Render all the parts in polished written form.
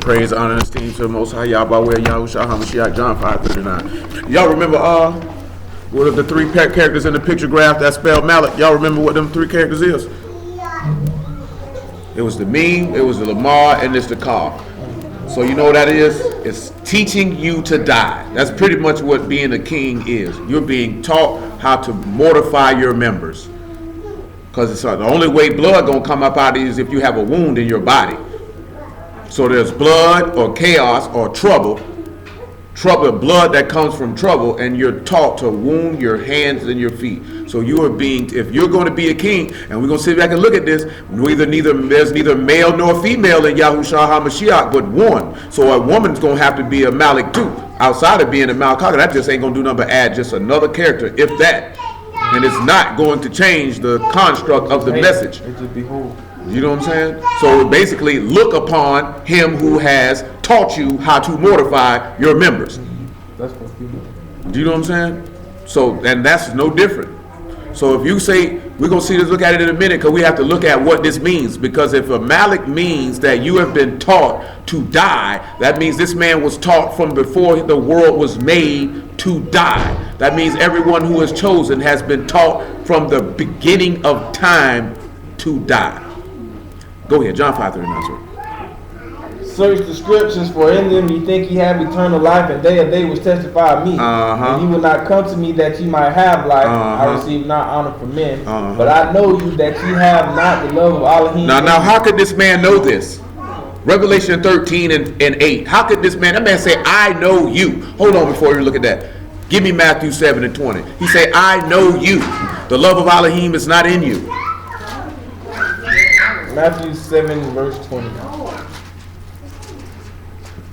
Praise, honor, and esteem to the Most High Yahweh Yahushua HaMashiach, John 5:39. Y'all remember what are the three characters in the picture graph that spelled Malak? Y'all remember what them three characters is? It was the meme, it was the Lamar, and it's the car. So you know what that is? It's teaching you to die. That's pretty much what being a king is. You're being taught how to mortify your members. Because it's the only way blood gonna come up out is if you have a wound in your body. So there's blood or chaos or trouble, blood that comes from trouble, and you're taught to wound your hands and your feet. So you are being, if you're going to be a king, and we're going to sit back and look at this, there's neither male nor female in Yahushua HaMashiach, but one. So a woman's going to have to be a Malak too. Outside of being a Malak, that just ain't going to do nothing but add just another character, if that. And it's not going to change the construct of the message. You know what I'm saying? So basically, look upon him who has taught you how to mortify your members. That's what you know. Do you know what I'm saying? So, and that's no different. So if you say, we're going to see this, look at it in a minute, because we have to look at what this means. Because if a Malak means that you have been taught to die, that means this man was taught from before the world was made to die. That means everyone who is chosen has been taught from the beginning of time to die. Go ahead, John 5:39, sir. Search the scriptures, for in them ye think ye have eternal life, and they which testify of me. And ye will not come to me that ye might have life. I receive not honor from men. But I know you that ye have not the love of Elohim. Now, how could this man know this? Revelation 13 and 8. How could this man, that man say, I know you. Hold on before you look at that. Give me Matthew 7 and 20. He say, I know you. The love of Elohim is not in you. Matthew 7 verse 20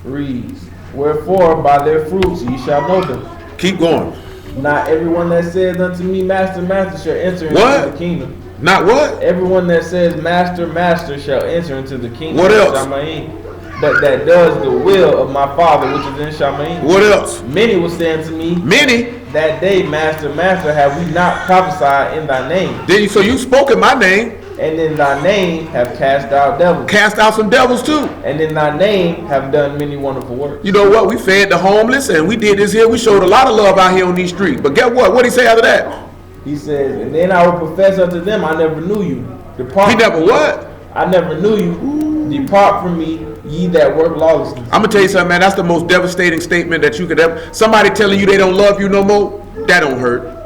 reads, wherefore by their fruits ye shall know them. Keep going. Not everyone that says unto me, Master, Master, shall enter into the kingdom. Not what? Everyone that says, Master, Master, shall enter into the kingdom. What else? Shamaim. But that does the will of my Father which is in Shamaim. What else? Many will say unto me, many, that day, Master, Master, have we not prophesied in thy name? So you spoke in my name. And in thy name have cast out devils. Cast out some devils too. And in thy name have done many wonderful works. You know what? We fed the homeless and we did this here. We showed a lot of love out here on these streets. But guess what? What did he say after that? He says, and then I will profess unto them, I never knew you. Depart. He never what? I never knew you. Depart from me, ye that work lawlessly. I'm going to tell you something, man. That's the most devastating statement that you could ever. Somebody telling you they don't love you no more, that don't hurt.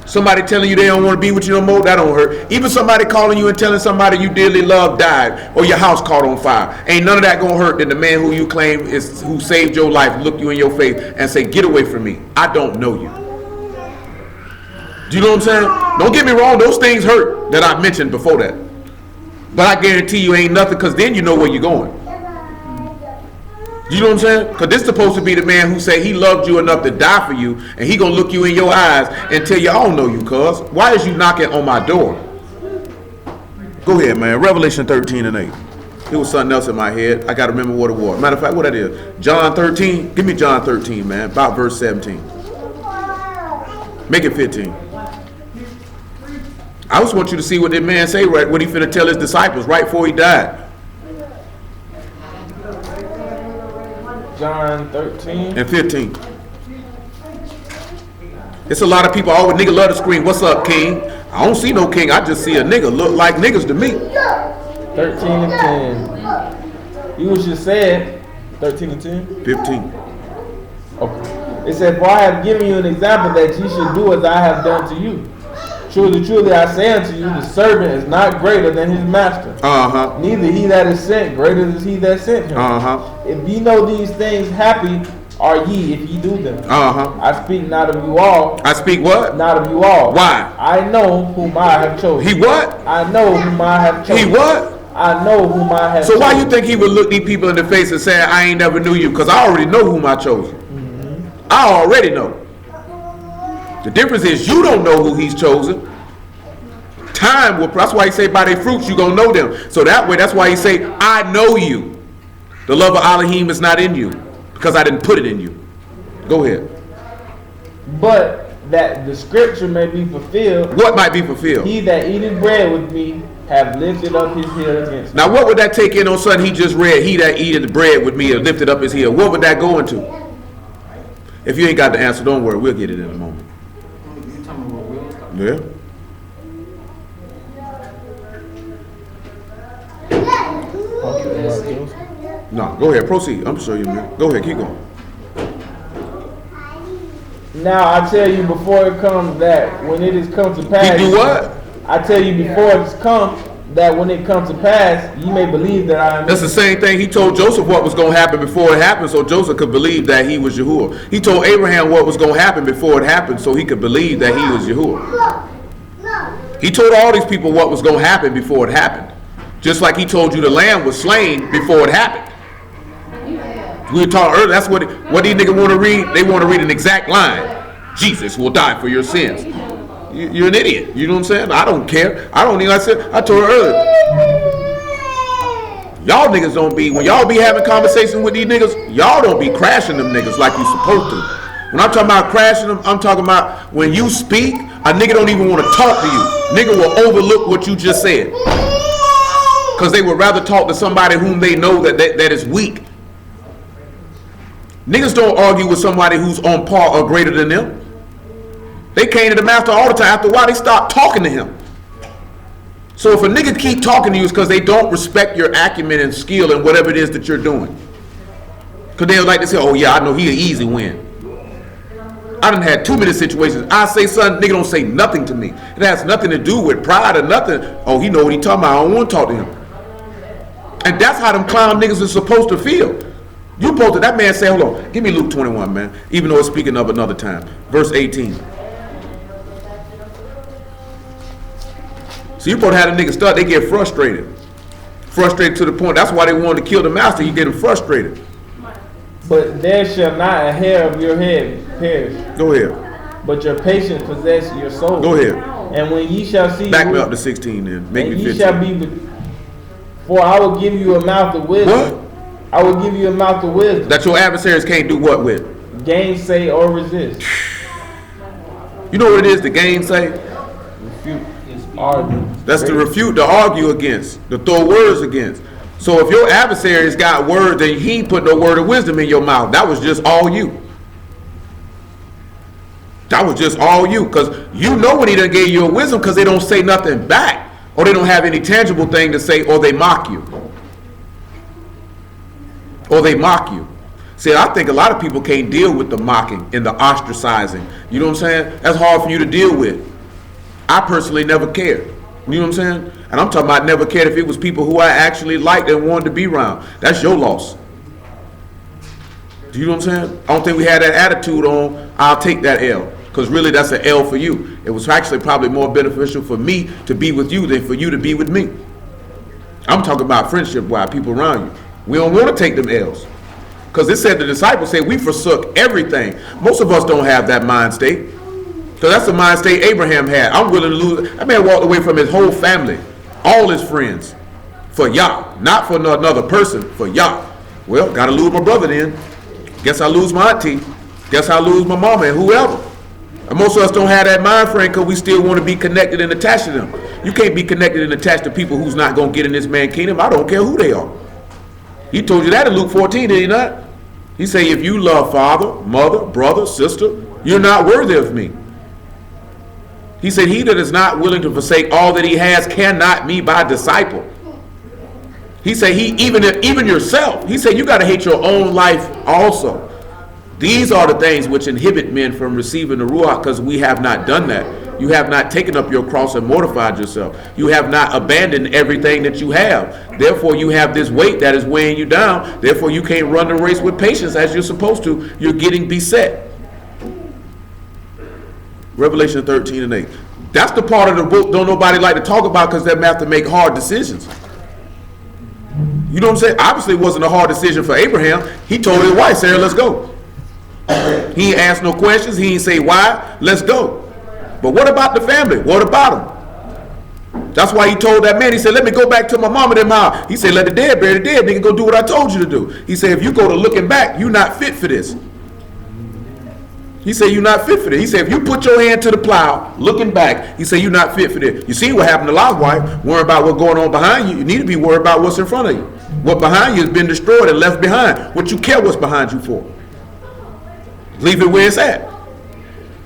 Somebody telling you they don't want to be with you no more, that don't hurt. Even somebody calling you and telling somebody you dearly love died or your house caught on fire. Ain't none of that gonna hurt than the man who you claim is who saved your life look you in your face and say, get away from me. I don't know you. Do you know what I'm saying? Don't get me wrong, those things hurt that I mentioned before that. But I guarantee you ain't nothing, because then you know where you're going. You know what I'm saying? Because this is supposed to be the man who say he loved you enough to die for you, and he gonna look you in your eyes and tell you, I don't know you, cuz. Why is you knocking on my door? Go ahead, man. Revelation 13 and 8. It was something else in my head. I gotta remember what it was. Matter of fact, what that is? John 13. Give me John 13, man. About verse 17. Make it 15. I just want you to see what that man say right when he finna tell his disciples right before he died. John 13 and 15. It's a lot of people always nigga love to scream, what's up, king? I don't see no king, I just see a nigga look like niggas to me. 13 and 10. You was just said 13 and 10? 15. Okay. It said, for I have given you an example that ye should do as I have done to you. Truly, truly, I say unto you, the servant is not greater than his master. Neither he that is sent greater is he that sent him. If ye know these things, happy are ye if ye do them. I speak not of you all. I speak what? Not of you all. Why? I know whom I have chosen. He what? I know whom I have chosen. He what? I know whom I have chosen. So why you think he would look these people in the face and say, I ain't never knew you? Because I already know whom I chose. I already know. The difference is you don't know who he's chosen. Time will, that's why he say by their fruits you gonna know them. So that way, that's why he say, I know you. The love of Elohim is not in you, because I didn't put it in you. Go ahead. But that the scripture may be fulfilled. What might be fulfilled? He that eateth bread with me have lifted up his heel against me. Now, what would that take in on something he just read? He that eateth the bread with me and lifted up his heel. What would that go into? If you ain't got the answer, don't worry. We'll get it in a moment. You talking about Will? Yeah. No, go ahead. Proceed. I'm sure you will. Go ahead. Keep going. Now I tell you before it comes that when it is come to pass. He do what? I tell you before it's come that when it comes to pass, you may believe that I am. That's the same thing he told Joseph what was going to happen before it happened, so Joseph could believe that he was Yahuwah. He told Abraham what was going to happen before it happened, so he could believe that he was Yahuwah. He told all these people what was going to happen before it happened, just like he told you the lamb was slain before it happened. We were talking earlier. That's what these niggas want to read. They want to read an exact line. Jesus will die for your sins. You're an idiot. You know what I'm saying? I don't care. I don't need. I told her earlier. Y'all niggas don't be, when y'all be having conversations with these niggas, y'all don't be crashing them niggas like you supposed to. When I'm talking about crashing them, I'm talking about when you speak, a nigga don't even want to talk to you. Nigga will overlook what you just said. Because they would rather talk to somebody whom they know that is weak. Niggas don't argue with somebody who's on par or greater than them. They came to the master all the time. After a while, they start talking to him. So if a nigga keep talking to you, it's because they don't respect your acumen and skill and whatever it is that you're doing. Because they like to say, oh yeah, I know he an easy win. I done had too many situations. I say something, nigga don't say nothing to me. It has nothing to do with pride or nothing. Oh, he know what he talking about. I don't want to talk to him. And that's how them clown niggas are supposed to feel. You supposed to, that man say, hold on, give me Luke 21, man. Even though it's speaking of another time. Verse 18. So you supposed to have the niggas start, they get frustrated. Frustrated to the point, that's why they wanted to kill the master. You get them frustrated. But there shall not a hair of your head perish. Go ahead. But your patience possess your soul. Go ahead. And when ye shall see, back me up to 16 then. Make me 15. Ye shall be, for I will give you a mouth of wisdom. What? I will give you a mouth of wisdom. That your adversaries can't do what with? Gainsay or resist. You know what it is to gainsay? Refute. Argue. That's to refute, to argue against, to throw words against. So if your adversary's got words and he ain't put no word of wisdom in your mouth, that was just all you. That was just all you. Because you know when he done gave you a wisdom because they don't say nothing back. Or they don't have any tangible thing to say, or they mock you. Or they mock you. See, I think a lot of people can't deal with the mocking and the ostracizing. You know what I'm saying? That's hard for you to deal with. I personally never cared. You know what I'm saying? And I'm talking about never cared if it was people who I actually liked and wanted to be around. That's your loss. Do you know what I'm saying? I don't think we had that attitude on, I'll take that L. Because really that's an L for you. It was actually probably more beneficial for me to be with you than for you to be with me. I'm talking about friendship-wise, people around you. We don't want to take them L's. Because it said the disciples said we forsook everything. Most of us don't have that mind state. Because that's the mind state Abraham had. I'm willing to lose. That man walked away from his whole family, all his friends, for Yah. Not for another person, for Yah. Well, got to lose my brother then. Guess I lose my auntie. Guess I lose my mama and whoever. And most of us don't have that mind frame because we still want to be connected and attached to them. You can't be connected and attached to people who's not going to get in this man's kingdom. I don't care who they are. He told you that in Luke 14, did he not? He said, if you love father, mother, brother, sister, you're not worthy of me. He said, he that is not willing to forsake all that he has cannot be my disciple. He said, even yourself. He said, you got to hate your own life also. These are the things which inhibit men from receiving the Ruach, because we have not done that. You have not taken up your cross and mortified yourself. You have not abandoned everything that you have. Therefore, you have this weight that is weighing you down. Therefore, you can't run the race with patience as you're supposed to. You're getting beset. Revelation 13 and 8. That's the part of the book don't nobody like to talk about because they have to make hard decisions. You know what I'm saying? Obviously, it wasn't a hard decision for Abraham. He told his wife, Sarah, let's go. He ain't asked no questions. He ain't say why. Let's go. But what about the family? What about them? That's why he told that man, he said, let me go back to my mama and them house. He said, let the dead bury the dead. Nigga, go do what I told you to do. He said, if you go to looking back, you're not fit for this. He said you're not fit for this. He said if you put your hand to the plow, looking back, he said you're not fit for this. You see what happened to Lot's wife? Worry about what's going on behind you. You need to be worried about what's in front of you. What behind you has been destroyed and left behind. What you care what's behind you for? Leave it where it's at.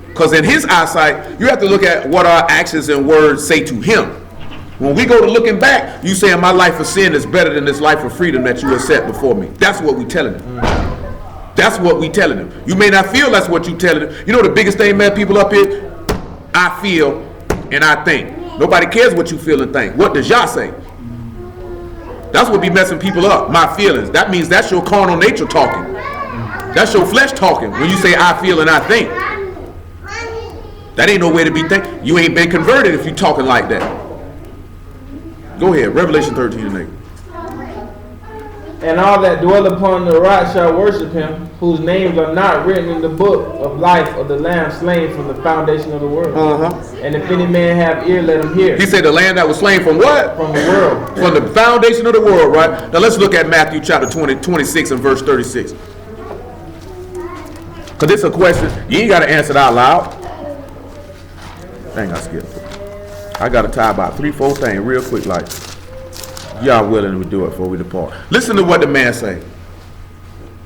Because in his eyesight, you have to look at what our actions and words say to him. When we go to looking back, you saying my life of sin is better than this life of freedom that you have set before me. That's what we telling him. That's what we telling him. You may not feel that's what you telling him. You know the biggest thing, man, people up here? I feel and I think. Nobody cares what you feel and think. What does Yah say? That's what be messing people up. My feelings. That means that's your carnal nature talking. That's your flesh talking when you say I feel and I think. That ain't no way to be thinking. You ain't been converted if you talking like that. Go ahead, Revelation 13:8. And all that dwell upon the rock shall worship him, whose names are not written in the book of life of the Lamb slain from the foundation of the world. And if any man have ear, let him hear. He said the Lamb that was slain from what? From the world. From the foundation of the world, right? Now let's look at Matthew chapter 26 and verse 36. Because this is a question, you ain't got to answer it out loud. Dang, I skipped it. I got to tie about 3-4 things real quick, like y'all willing to do it before we depart. Listen to what the man say.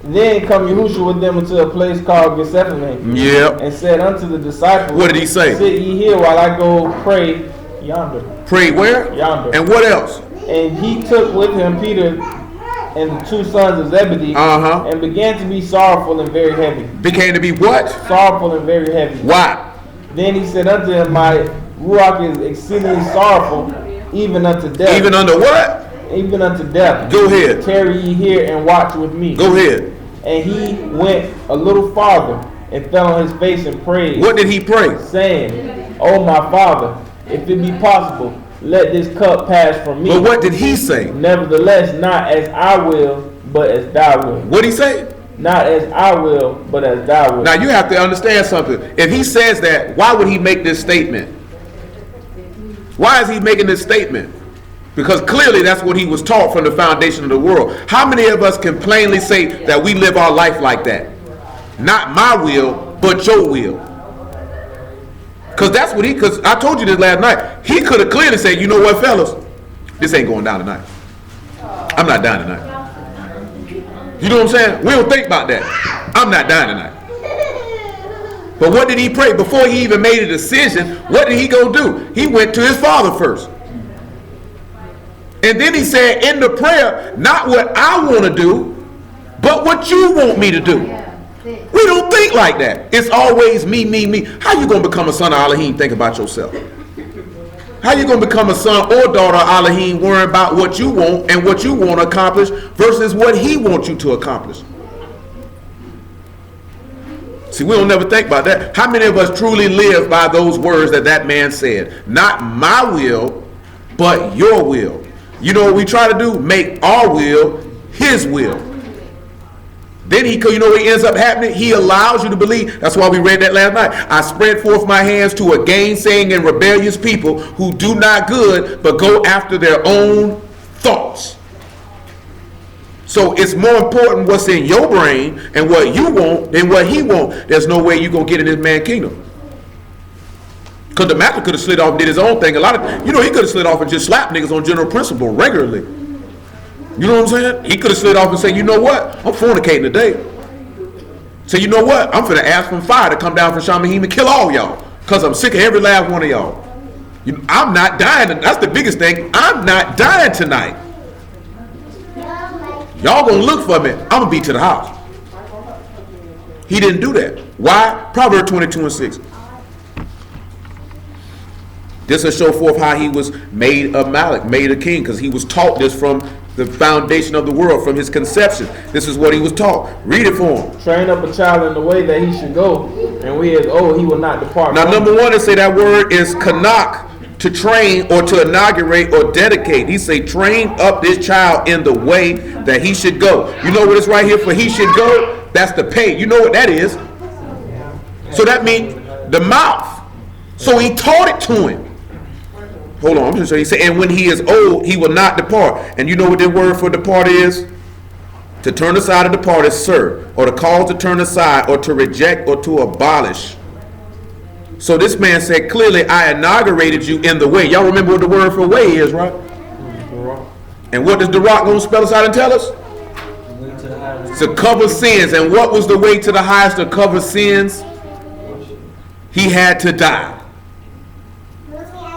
Then come Yahushua with them into a place called Gethsemane. Yep. And said unto the disciples, what did he say? Sit ye here while I go pray yonder. Pray where? Yonder. And what else? And he took with him Peter and the two sons of Zebedee, and began to be sorrowful and very heavy. Began to be what? Sorrowful and very heavy. Why? Then he said unto him, my ruach is exceedingly sorrowful, even unto death. Even unto what? Even unto death. Go ahead. Tarry ye here and watch with me. Go ahead. And he went a little farther and fell on his face and prayed. What did he pray? Saying, O my Father, if it be possible, let this cup pass from me. But what did he say? Nevertheless, not as I will, but as thou wilt. What did he say? Not as I will, but as thou wilt. Now you have to understand something. If he says that, why would he make this statement? Why is he making this statement? Because clearly that's what he was taught from the foundation of the world. How many of us can plainly say that we live our life like that? Not my will, but your will. Because that's what because I told you this last night. He could have clearly said, you know what, fellas? This ain't going down tonight. I'm not dying tonight. You know what I'm saying? We don't think about that. I'm not dying tonight. But what did he pray? Before he even made a decision, what did he go do? He went to his father first. And then he said in the prayer, not what I want to do, but what you want me to do. We don't think like that. It's always me, me, me. How you going to become a son of Elohim? Think about yourself. How you going to become a son or daughter of Elohim worrying about what you want and what you want to accomplish versus what he wants you to accomplish? See, we don't never think about that. How many of us truly live by those words that man said? Not my will, but your will. You know what we try to do? Make our will his will. Then you know what ends up happening? He allows you to believe. That's why we read that last night. I spread forth my hands to a gainsaying and rebellious people who do not good, but go after their own thoughts. So it's more important what's in your brain and what you want than what he wants. There's no way you're going to get in this man's kingdom. Because the master could have slid off and did his own thing. He could have slid off and just slapped niggas on general principle regularly. You know what I'm saying? He could have slid off and said, you know what? I'm fornicating today. So you know what? I'm finna ask for fire to come down from Shamahim and kill all y'all. Because I'm sick of every last one of y'all. I'm not dying. That's the biggest thing. I'm not dying tonight. Y'all gonna look for me. I'm gonna be to the house. He didn't do that. Why? Proverbs 22:6. This will show forth how he was made a Malak, made a king, because he was taught this from the foundation of the world, from his conception. This is what he was taught. Read it for him. Train up a child in the way that he should go, and when he is old, he will not depart. Now, number one, they say that word is kanak, to train or to inaugurate or dedicate. He say, train up this child in the way that he should go. You know what it's right here for he should go? That's the pay. You know what that is? So that means the mouth. So he taught it to him. Hold on, I'm just saying. He said, and when he is old, he will not depart. And you know what the word for depart is? To turn aside or depart is serve, or to cause to turn aside, or to reject, or to abolish. So this man said clearly, I inaugurated you in the way. Y'all remember what the word for way is, right? And what does the rock going to spell us out and tell us? To cover sins. And what was the way to the highest to cover sins? He had to die.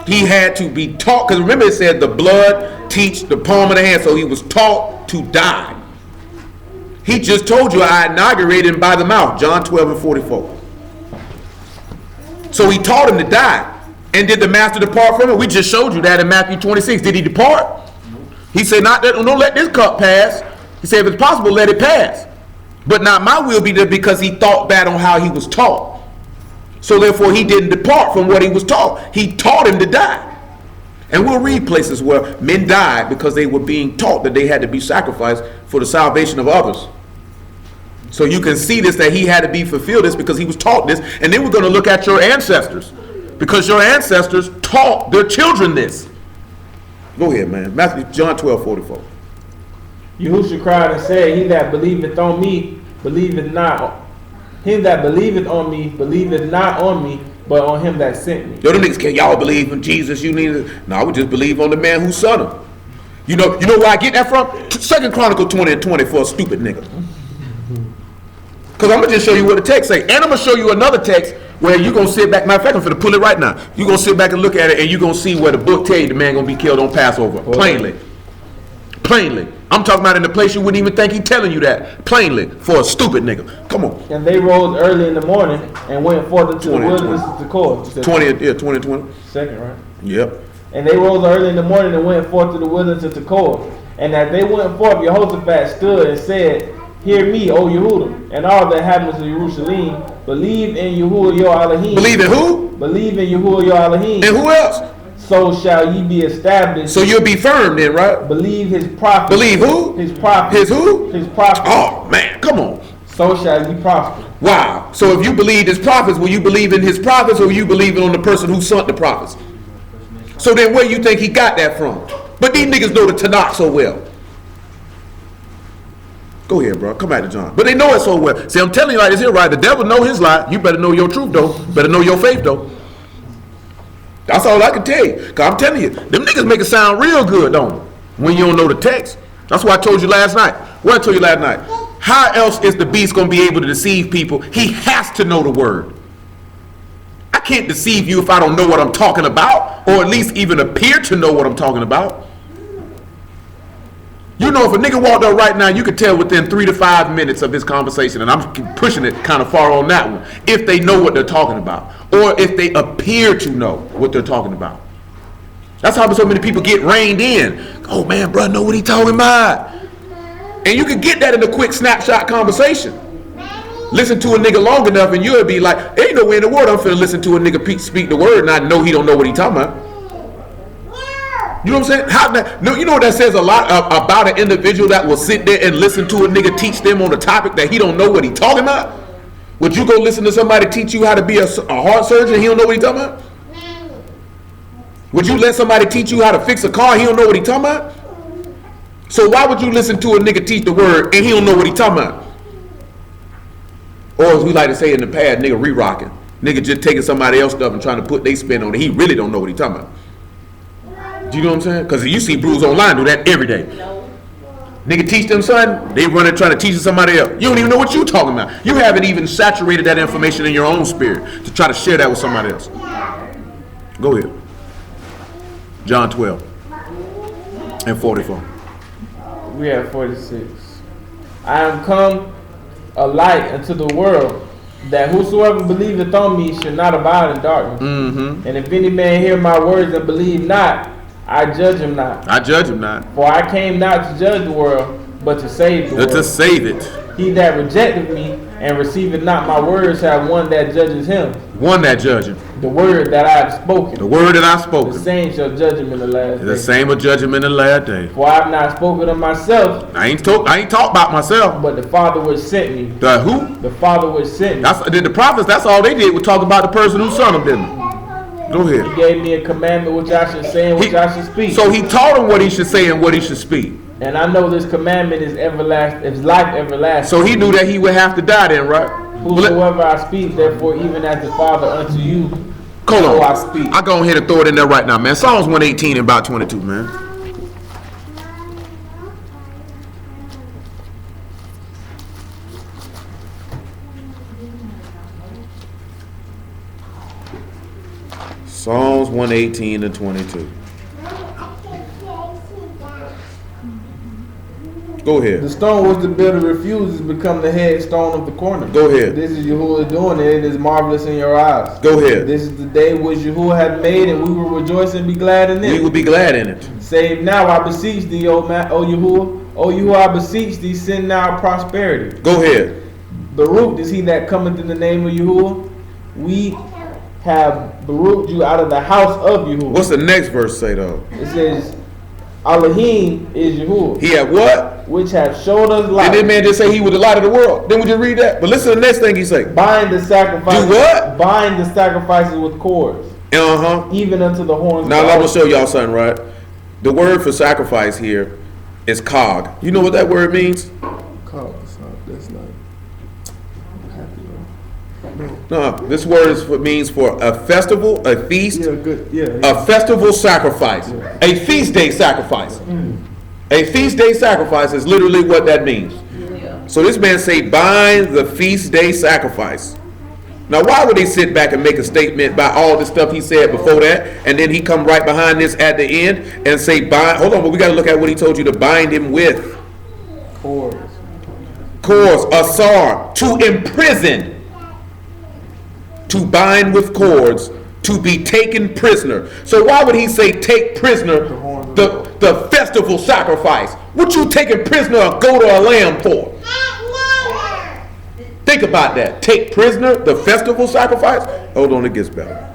He had to be taught. Because remember it said the blood teach the palm of the hand. So he was taught to die. He just told you I inaugurated him by the mouth. John 12 and 44. So he taught him to die. And did the master depart from it? We just showed you that in Matthew 26. Did he depart? He said, "Not that, don't let this cup pass." He said, if it's possible, let it pass. But not my will be done, because he thought that on how he was taught. So therefore he didn't depart from what he was taught. He taught him to die. And we'll read places where men died because they were being taught that they had to be sacrificed for the salvation of others. So you can see this, that he had to be fulfilled this because he was taught this. And then we're going to look at your ancestors, because your ancestors taught their children this. Go ahead, man. John 12, 44. Yahushua cried and said, he that believeth on me, believeth not. Him that believeth on me, believeth not on me, but on him that sent me. Yo, them niggas, can y'all believe in Jesus? You need it. No, we just believe on the man who sent him. You know where I get that from? 2 Chronicle 20 and 20 for a stupid nigga. Because I'm going to just show you what the text say. And I'm going to show you another text where you're going to sit back. Matter of fact, I'm going to pull it right now. You're going to sit back and look at it, and you're going to see where the book tell you the man going to be killed on Passover. Plainly. Plainly. I'm talking about in the place you wouldn't even think he's telling you that. Plainly. For a stupid nigga. Come on. And they rose early in the morning and went forth into the wilderness of Tekoa. 20. Second, right? Yep. And they rose early in the morning and went forth to the wilderness of Tekoa. And as they went forth, Jehoshaphat stood and said, Hear me, O Yehuda, and all the inhabitants of Jerusalem, believe in Yahuwah your Elohim. Believe in who? Believe in Yahuwah your Elohim. And who else? So shall ye be established. So you'll be firm then, right? Believe his prophets. Believe who? His prophets. His who? His prophets. Oh, man, come on. So shall ye prosper. Wow. So if you believe his prophets, will you believe in his prophets, or will you believe on the person who sent the prophets? So then where you think he got that from? But these niggas know the Tanakh so well. Go ahead, bro. Come back to John. But they know it so well. See, I'm telling you like this here, right? The devil know his lie. You better know your truth, though. Better know your faith, though. That's all I can tell you. Because I'm telling you, them niggas make it sound real good, don't they? When you don't know the text. That's what I told you last night. What I told you last night. How else is the beast going to be able to deceive people? He has to know the word. I can't deceive you if I don't know what I'm talking about, or at least even appear to know what I'm talking about. You know, if a nigga walked up right now, you could tell within 3 to 5 minutes of his conversation, and I'm pushing it kind of far on that one, if they know what they're talking about, or if they appear to know what they're talking about. That's how so many people get reined in. Oh man, bro, know what he talking about. And you can get that in a quick snapshot conversation. Listen to a nigga long enough and you'll be like, ain't no way in the world I'm finna listen to a nigga speak the word and I know he don't know what he talking about. You know what I'm saying? You know what that says a lot about an individual that will sit there and listen to a nigga teach them on a topic that he don't know what he talking about? Would you go listen to somebody teach you how to be a heart surgeon and he don't know what he talking about? Would you let somebody teach you how to fix a car and he don't know what he talking about? So why would you listen to a nigga teach the word and he don't know what he talking about? Or as we like to say in the past, nigga re-rocking. Nigga just taking somebody else's stuff and trying to put their spin on it. He really don't know what he talking about. Do you know what I'm saying? Because you see Brews online do that every day. Nigga teach them something, they run it trying to teach somebody else. You don't even know what you talking about. You haven't even saturated that information in your own spirit to try to share that with somebody else. Go ahead. John 12 and 44. We have 46. I am come a light unto the world, that whosoever believeth on me should not abide in darkness. Mm-hmm. And if any man hear my words and believe not, I judge him not. I judge him not. For I came not to judge the world, but to save the world. To save it. He that rejecteth me and receiveth not my words have one that judges him. One that judges him. The word that I have spoken. The word that I have spoken. The same shall judge him in the last day. The same will judge him in the last day. For I have not spoken of myself. I ain't talk about myself. But the Father which sent me. The who? The Father which sent me. The prophets, that's all they did was talk about the person who sent them, didn't they? Go ahead. He gave me a commandment which I should say and which I should speak. So he taught him what he should say and what he should speak. And I know this commandment is everlasting, is life everlasting. So he knew that he would have to die then, right? Whosoever I speak, therefore, even as the Father unto you, so I speak. I go ahead and throw it in there right now, man. Psalms 118 and about 22, man. Psalms 118 and 22. Go ahead. The stone which the builder refuses become the headstone of the corner. Go ahead. This is Yahuwah doing it. It is marvelous in your eyes. Go ahead. This is the day which Yahuwah hath made, and we will rejoice and be glad in it. We will be glad in it. Save now, I beseech thee, O Yahuwah. O Yahuwah, I beseech thee, send now prosperity. Go ahead. Baruch is he that cometh in the name of Yahuwah. We have baruched you out of the house of Yahuwah. What's the next verse say though? It says, Elohim is Yahuwah. He had what? Which have showed us light. And then man just say he was the light of the world. Then we just read that. But listen to the next thing he say. Bind the sacrifices. Do what? Bind the sacrifices with cords. Even unto the horns. Now I'm gonna show y'all something, right? The word for sacrifice here is cog. You know what that word means? Cog. That's not happy. No, this word means for a festival, a feast, Yeah, good. Yeah. a festival sacrifice, a feast day sacrifice. A feast day sacrifice is literally what that means. So this man say, bind the feast day sacrifice. Now, why would they sit back and make a statement by all the stuff he said before that, and then he come right behind this at the end and say, bind? Hold on, but we got to look at what he told you to bind him with. Cords. Asar, to imprison. To bind with cords, to be taken prisoner. So why would he say take prisoner the festival sacrifice? What you taking prisoner a goat or a lamb for? Think about that. Take prisoner the festival sacrifice? Hold on, it gets better.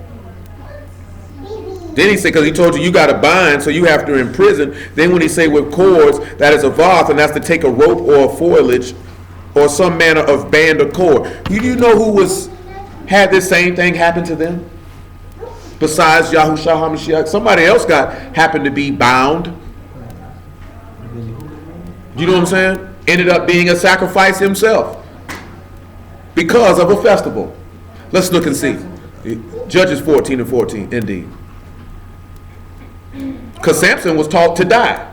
Then he said, because he told you got to bind, so you have to imprison. Then when he say with cords, that is a voth, and that's to take a rope or a foliage or some manner of band or cord. You know who had this same thing happen to them? Besides Yahushua HaMashiach, somebody else happened to be bound. You know what I'm saying? Ended up being a sacrifice himself because of a festival. Let's look and see. Judges 14 and 14, indeed. Because Samson was taught to die.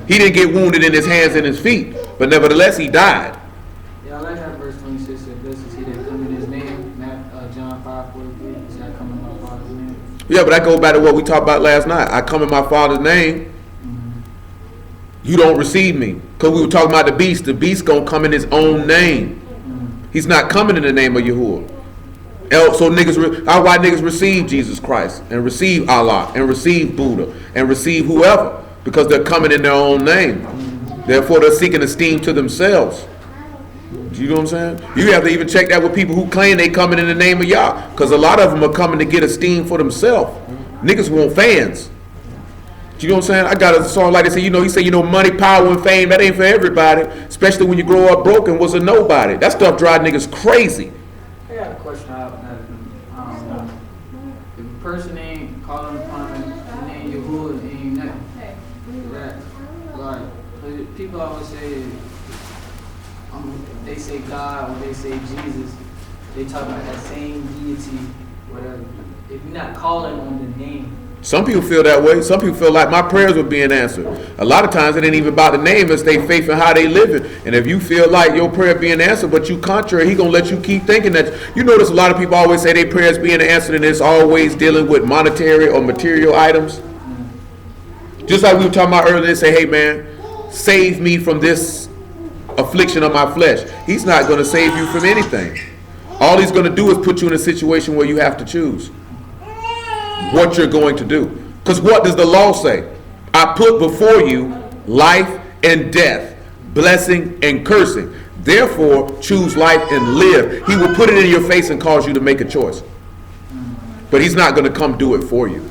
He didn't get wounded in his hands and his feet, but nevertheless he died. Yeah, I like that verse 26 says, "Blessed is he that come in his name." John 5:43 says, "I come in my Father's name." Yeah, but that goes back to what we talked about last night. I come in my Father's name. You don't receive me. Because we were talking about the beast. The beast going to come in his own name. He's not coming in the name of Yahuwah. So why niggas receive Jesus Christ and receive Allah and receive Buddha and receive whoever? Because they're coming in their own name. Therefore, they're seeking esteem to themselves. You know what I'm saying? You have to even check that with people who claim they coming in the name of Yah. Because a lot of them are coming to get esteem for themselves. Niggas want fans. You know what I'm saying? I got a song like this. He said, money, power, and fame, that ain't for everybody. Especially when you grow up broke and was a nobody. That stuff drive niggas crazy. I got a question I don't know. If a person ain't calling upon the name Yahuwah, it ain't nothing. Like, people always say, they say God or they say Jesus, they talk about that same deity, whatever. If you're not calling on the name. Some people feel that way. Some people feel like my prayers were being answered. A lot of times it ain't even about the name, it's their faith and how they living. And if you feel like your prayer being answered, but you contrary, he gonna let you keep thinking that. You notice a lot of people always say their prayers being answered and it's always dealing with monetary or material items. Just like we were talking about earlier, they say, hey man, save me from this affliction of my flesh. He's not going to save you from anything. All he's going to do is put you in a situation where you have to choose what you're going to do. Because what does the law say? I put before you life and death, blessing and cursing. Therefore, choose life and live. He will put it in your face and cause you to make a choice. But he's not going to come do it for you.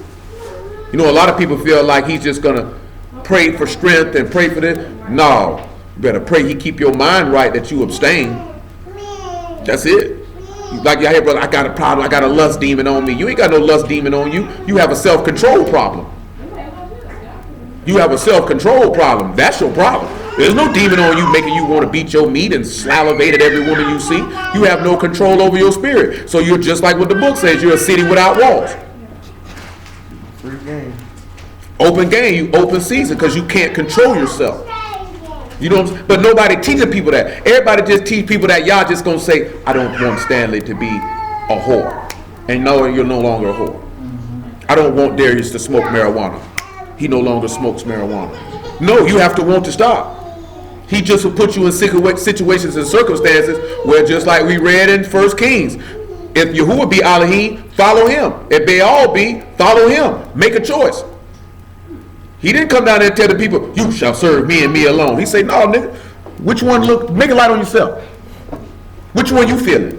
A lot of people feel like he's just going to pray for strength and pray for this. No. You better pray he keep your mind right, that you abstain. That's it. Like, hey, brother, I got a problem. I got a lust demon on me. You ain't got no lust demon on you. You have a self-control problem. You have a self-control problem. That's your problem. There's no demon on you making you want to beat your meat and salivate at every woman you see. You have no control over your spirit. So you're just like what the book says. You're a city without walls. Free game. Open game. You open season because you can't control yourself. You know what I'm saying? But nobody teaching people that. Everybody just teach people that y'all just going to say, I don't want Stanley to be a whore. And no, you're no longer a whore. I don't want Darius to smoke marijuana. He no longer smokes marijuana. No, you have to want to stop. He just will put you in situations and circumstances where, just like we read in 1 Kings, if Yahuwah be Elohim, follow him. If Baal be, follow him. Make a choice. He didn't come down there and tell the people, you shall serve me and me alone. He said, no, nigga, which one look, make a light on yourself. Which one you feeling?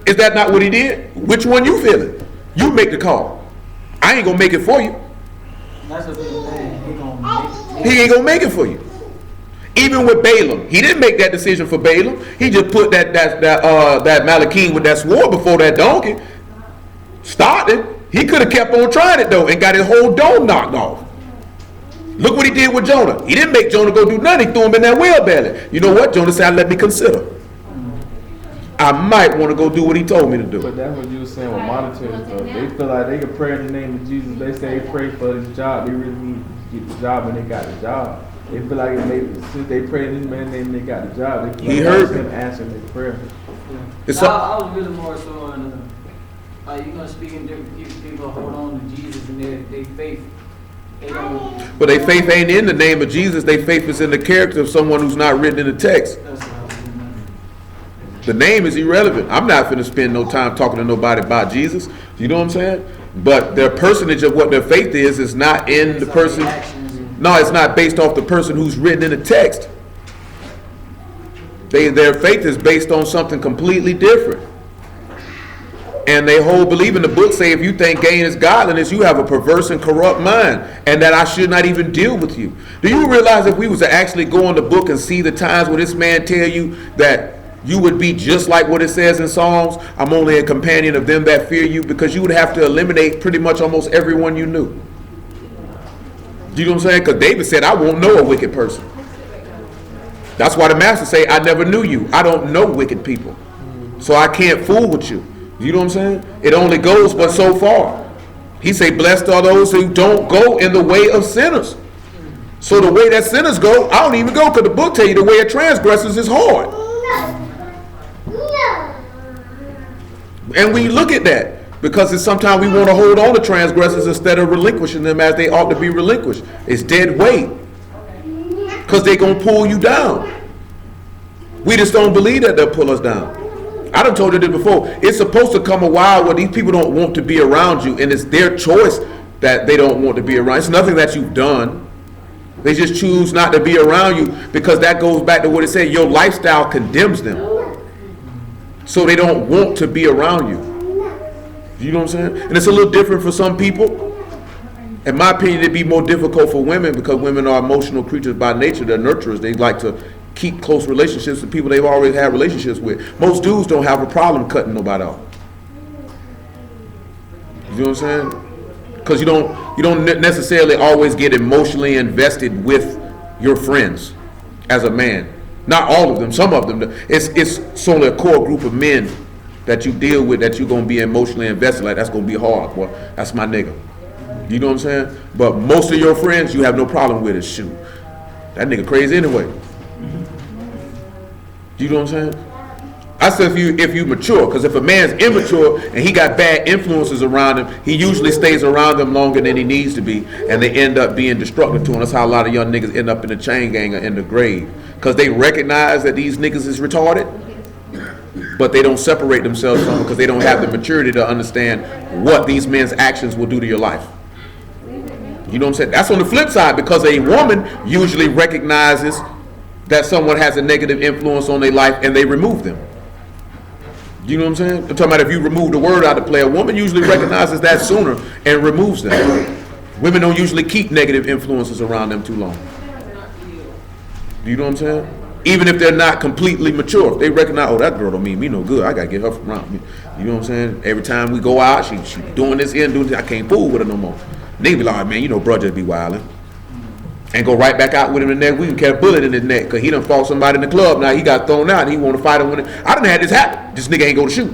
Is that not what he did? Which one you feeling? You make the call. I ain't gonna make it for you. That's what he's saying. He ain't gonna make it for you. Even with Balaam, he didn't make that decision for Balaam. He just put that Malachim with that sword before that donkey. Started. He could have kept on trying it though and got his whole dome knocked off. Look what he did with Jonah. He didn't make Jonah go do nothing. He threw him in that whale belly. You know what? Jonah said, let me consider. I might want to go do what he told me to do. But that's what you were saying with monetary stuff. They feel like they can pray in the name of Jesus. They say they pray for this job. They really need to get the job and they got the job. They feel like since they pray in this man's name and they got the job, they feel he like heard him answering their prayer. Yeah. I was really more so on you're going to speak in different people hold on to Jesus and their faith. But their faith ain't in the name of Jesus. Their faith is in the character of someone who's not written in the text. The name is irrelevant. I'm not going to spend no time talking to nobody about Jesus. You know what I'm saying? But their personage of what their faith is not in the person. No, it's not based off the person who's written in the text. Their faith is based on something completely different. And they whole believe in the book say if you think gain is godliness, you have a perverse and corrupt mind, and that I should not even deal with you. Do you realize if we was to actually go in the book and see the times where this man tell you that you would be just like what it says in Psalms, I'm only a companion of them that fear you, because you would have to eliminate pretty much almost everyone you knew. You know what I'm saying? Because David said, I won't know a wicked person. That's why the master say, I never knew you. I don't know wicked people. So I can't fool with you. You know what I'm saying? It only goes but so far. He say, blessed are those who don't go in the way of sinners. So the way that sinners go, I don't even go, because the book tell you the way of transgressors is hard. And we look at that because sometimes we want to hold on to transgressors instead of relinquishing them as they ought to be relinquished. It's dead weight because they're going to pull you down. We just don't believe that they'll pull us down. I done told you this before. It's supposed to come a while where these people don't want to be around you, and it's their choice that they don't want to be around. It's nothing that you've done. They just choose not to be around you because that goes back to what it said. Your lifestyle condemns them. So they don't want to be around you. You know what I'm saying? And it's a little different for some people. In my opinion, it'd be more difficult for women because women are emotional creatures by nature. They're nurturers. They like to keep close relationships with people they've already had relationships with. Most dudes don't have a problem cutting nobody off. You know what I'm saying? Because you don't necessarily always get emotionally invested with your friends as a man. Not all of them, some of them. It's only a core group of men that you deal with that you're going to be emotionally invested. Like, that's going to be hard. Well, that's my nigga. You know what I'm saying? But most of your friends you have no problem with is, shoot, that nigga crazy anyway. You know what I'm saying? I said if you mature, because if a man's immature and he got bad influences around him, he usually stays around them longer than he needs to be, and they end up being destructive to him. That's how a lot of young niggas end up in the chain gang or in the grave, because they recognize that these niggas is retarded, but they don't separate themselves from them because they don't have the maturity to understand what these men's actions will do to your life. You know what I'm saying? That's on the flip side, because a woman usually recognizes that someone has a negative influence on their life and they remove them. You know what I'm saying? I'm talking about if you remove the word out of play, a woman usually recognizes that sooner and removes them. Women don't usually keep negative influences around them too long. You know what I'm saying? Even if they're not completely mature, if they recognize, oh, that girl don't mean me no good, I gotta get her from around me. You know what I'm saying? Every time we go out, she doing this here and doing this, I can't fool with her no more. Nigga be like, man, you know, bro just be wildin'. And go right back out with him the next week and catch a bullet in his neck because he done fought somebody in the club. Now he got thrown out and he want to fight him. I done had this happen. This nigga ain't go to shoot.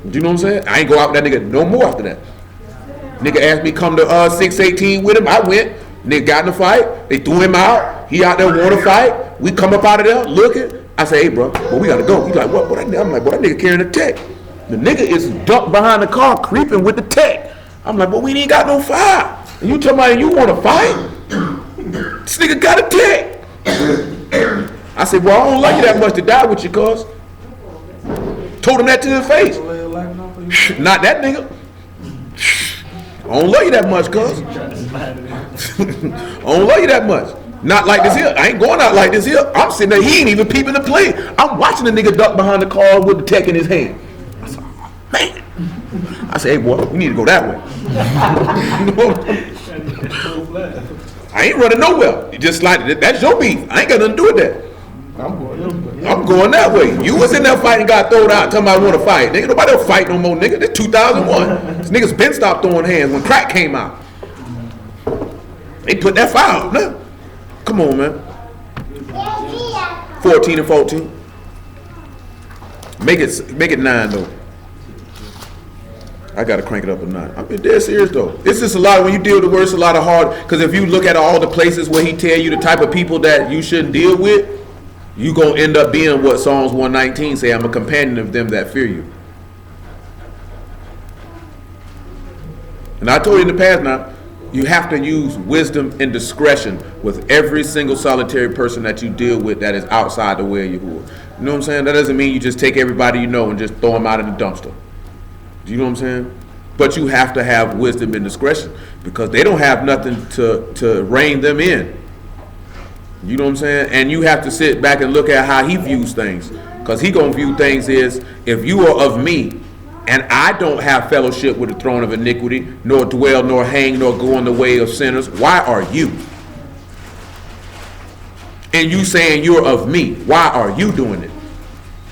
You know what I'm saying? I ain't go out with that nigga no more after that. Nigga asked me come to 618 with him. I went. Nigga got in the fight. They threw him out. He out there want to fight. We come up out of there looking. I say, hey, bro, but we got to go. He like, what? I'm like, that nigga carrying a tech. The nigga is ducked behind the car creeping with the tech. I'm like, but we ain't got no fire. And you talking about you want to fight? This nigga got a tech. I said, well, I don't like you that much to die with you, cuz. Told him that to his face. Not that nigga. I don't love you that much, cuz. I don't love you that much. Not like this here. I ain't going out like this here. I'm sitting there. He ain't even peeping the play. I'm watching the nigga duck behind the car with the tech in his hand. I said, oh, man. I said, hey, boy, we need to go that way. I ain't running nowhere. You just like, that's your beef. I ain't got nothing to do with that. I'm going that way. You was in that fight and got thrown out. Tell me I want to fight. Nigga, nobody don't fight no more, nigga. This 2001. This niggas been stopped throwing hands when crack came out. They put that fire out. Nah. Come on, man. 14 and 14. Make it 9 though. I gotta crank it up a 9. I'm dead serious though. It's just a lot when you deal with the words. A lot of hard. Because if you look at all the places where he tell you the type of people that you shouldn't deal with, you gonna end up being what Psalms 119 say. I'm a companion of them that fear you. And I told you in the past now, you have to use wisdom and discretion with every single solitary person that you deal with that is outside the way of Yahuwah. You know what I'm saying? That doesn't mean you just take everybody you know and just throw them out in the dumpster. Do you know what I'm saying? But you have to have wisdom and discretion because they don't have nothing to rein them in. You know what I'm saying? And you have to sit back and look at how he views things. Because he going to view things as, if you are of me, and I don't have fellowship with the throne of iniquity, nor dwell, nor hang, nor go in the way of sinners, why are you? And you saying you're of me, why are you doing it?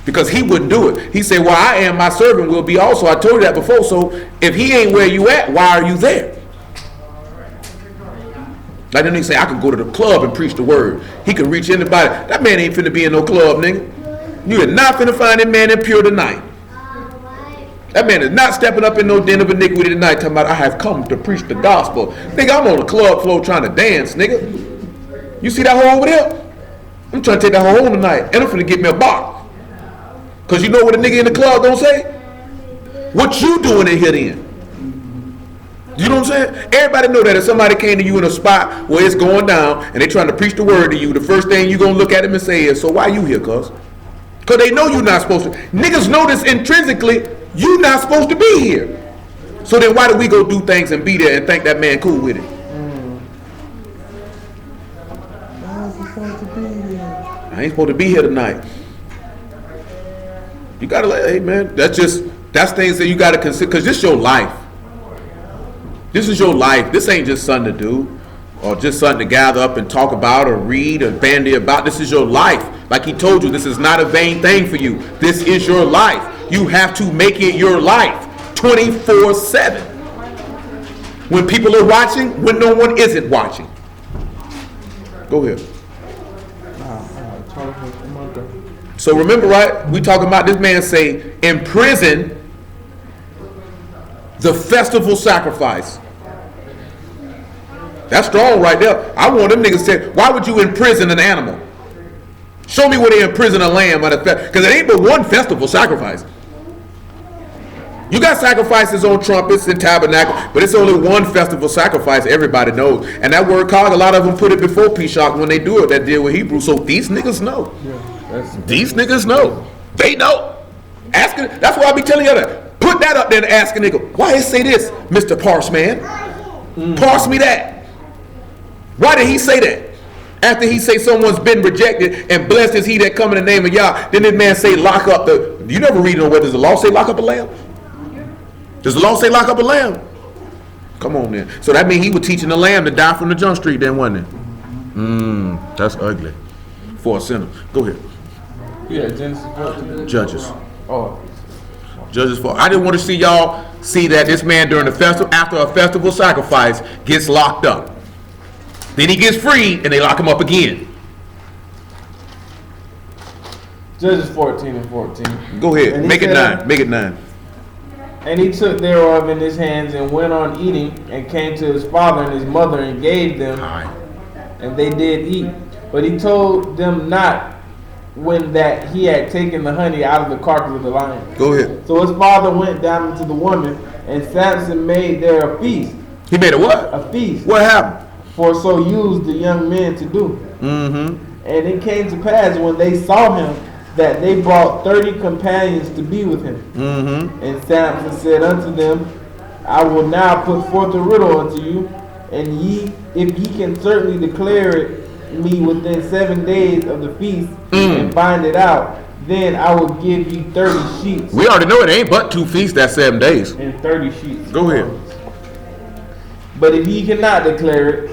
Because he wouldn't do it. He said, well, I am, my servant will be also. I told you that before. So if he ain't where you at, why are you there? Like then he say, I can go to the club and preach the word. He can reach anybody. That man ain't finna be in no club, nigga. You are not finna find that man impure tonight. That man is not stepping up in no den of iniquity tonight talking about, I have come to preach the gospel. Nigga, I'm on the club floor trying to dance, nigga. You see that hole over there? I'm trying to take that hole home tonight, and I'm finna get me a box. Because you know what a nigga in the club don't say? What you doing in here then? You know what I'm saying? Everybody know that if somebody came to you in a spot where it's going down and they trying to preach the word to you, the first thing you going to look at them and say is, so why you here, cuz? Because they know you're not supposed to. Niggas know this intrinsically, you not supposed to be here. So then why do we go do things and be there and think that man cool with it? I ain't supposed to be here tonight. You gotta let, hey man, that's things that you gotta consider, because this is your life. This is your life. This ain't just something to do or just something to gather up and talk about or read or bandy about. This is your life. Like he told you, this is not a vain thing for you. This is your life. You have to make it your life 24/7. When people are watching, when no one isn't watching. Go ahead. So remember, right? We talking about this man say, imprison the festival sacrifice. That's strong right there. I want them niggas to say, why would you imprison an animal? Show me where they imprison a lamb at a festival. Because it ain't but one festival sacrifice. You got sacrifices on trumpets and tabernacle, but it's only one festival sacrifice everybody knows. And that word called, a lot of them put it before Pesach when they do it, that deal with Hebrew. So these niggas know. These niggas know. They know. Ask it. That's why I be telling you that. Put that up there and ask a nigga, why he say this, Mr. Parse man? Parse me that. Why did he say that? After he say someone's been rejected and blessed is he that come in the name of Yah, then this man say lock up the, you never read on where does the law say lock up a lamb? Does the law say lock up a lamb? Come on then. So that means he was teaching the lamb to die from the jump street then, wasn't it? That's ugly. For a sinner. Go ahead. Yeah, Genesis 14. Judges. Oh. Judges 4. I didn't want to see y'all see that this man during the festival, after a festival sacrifice, gets locked up. Then he gets free, and they lock him up again. Judges 14 and 14. Go ahead. Make it 9. Make it 9. And he took thereof in his hands and went on eating, and came to his father and his mother and gave them, and they did eat. But he told them not when that he had taken the honey out of the carcass of the lion. Go ahead. So his father went down into the woman, and Samson made there a feast. He made a what? A feast. What happened? For so used the young men to do. Mm-hmm. And it came to pass when they saw him that they brought 30 companions to be with him. Mm-hmm. And Samson said unto them, I will now put forth a riddle unto you, and ye, if ye can certainly declare it me within 7 days of the feast, and find it out, then I will give you 30 sheets. We already know it ain't but 2 feasts, that's 7 days. And 30 sheets. Go ahead. But if ye cannot declare it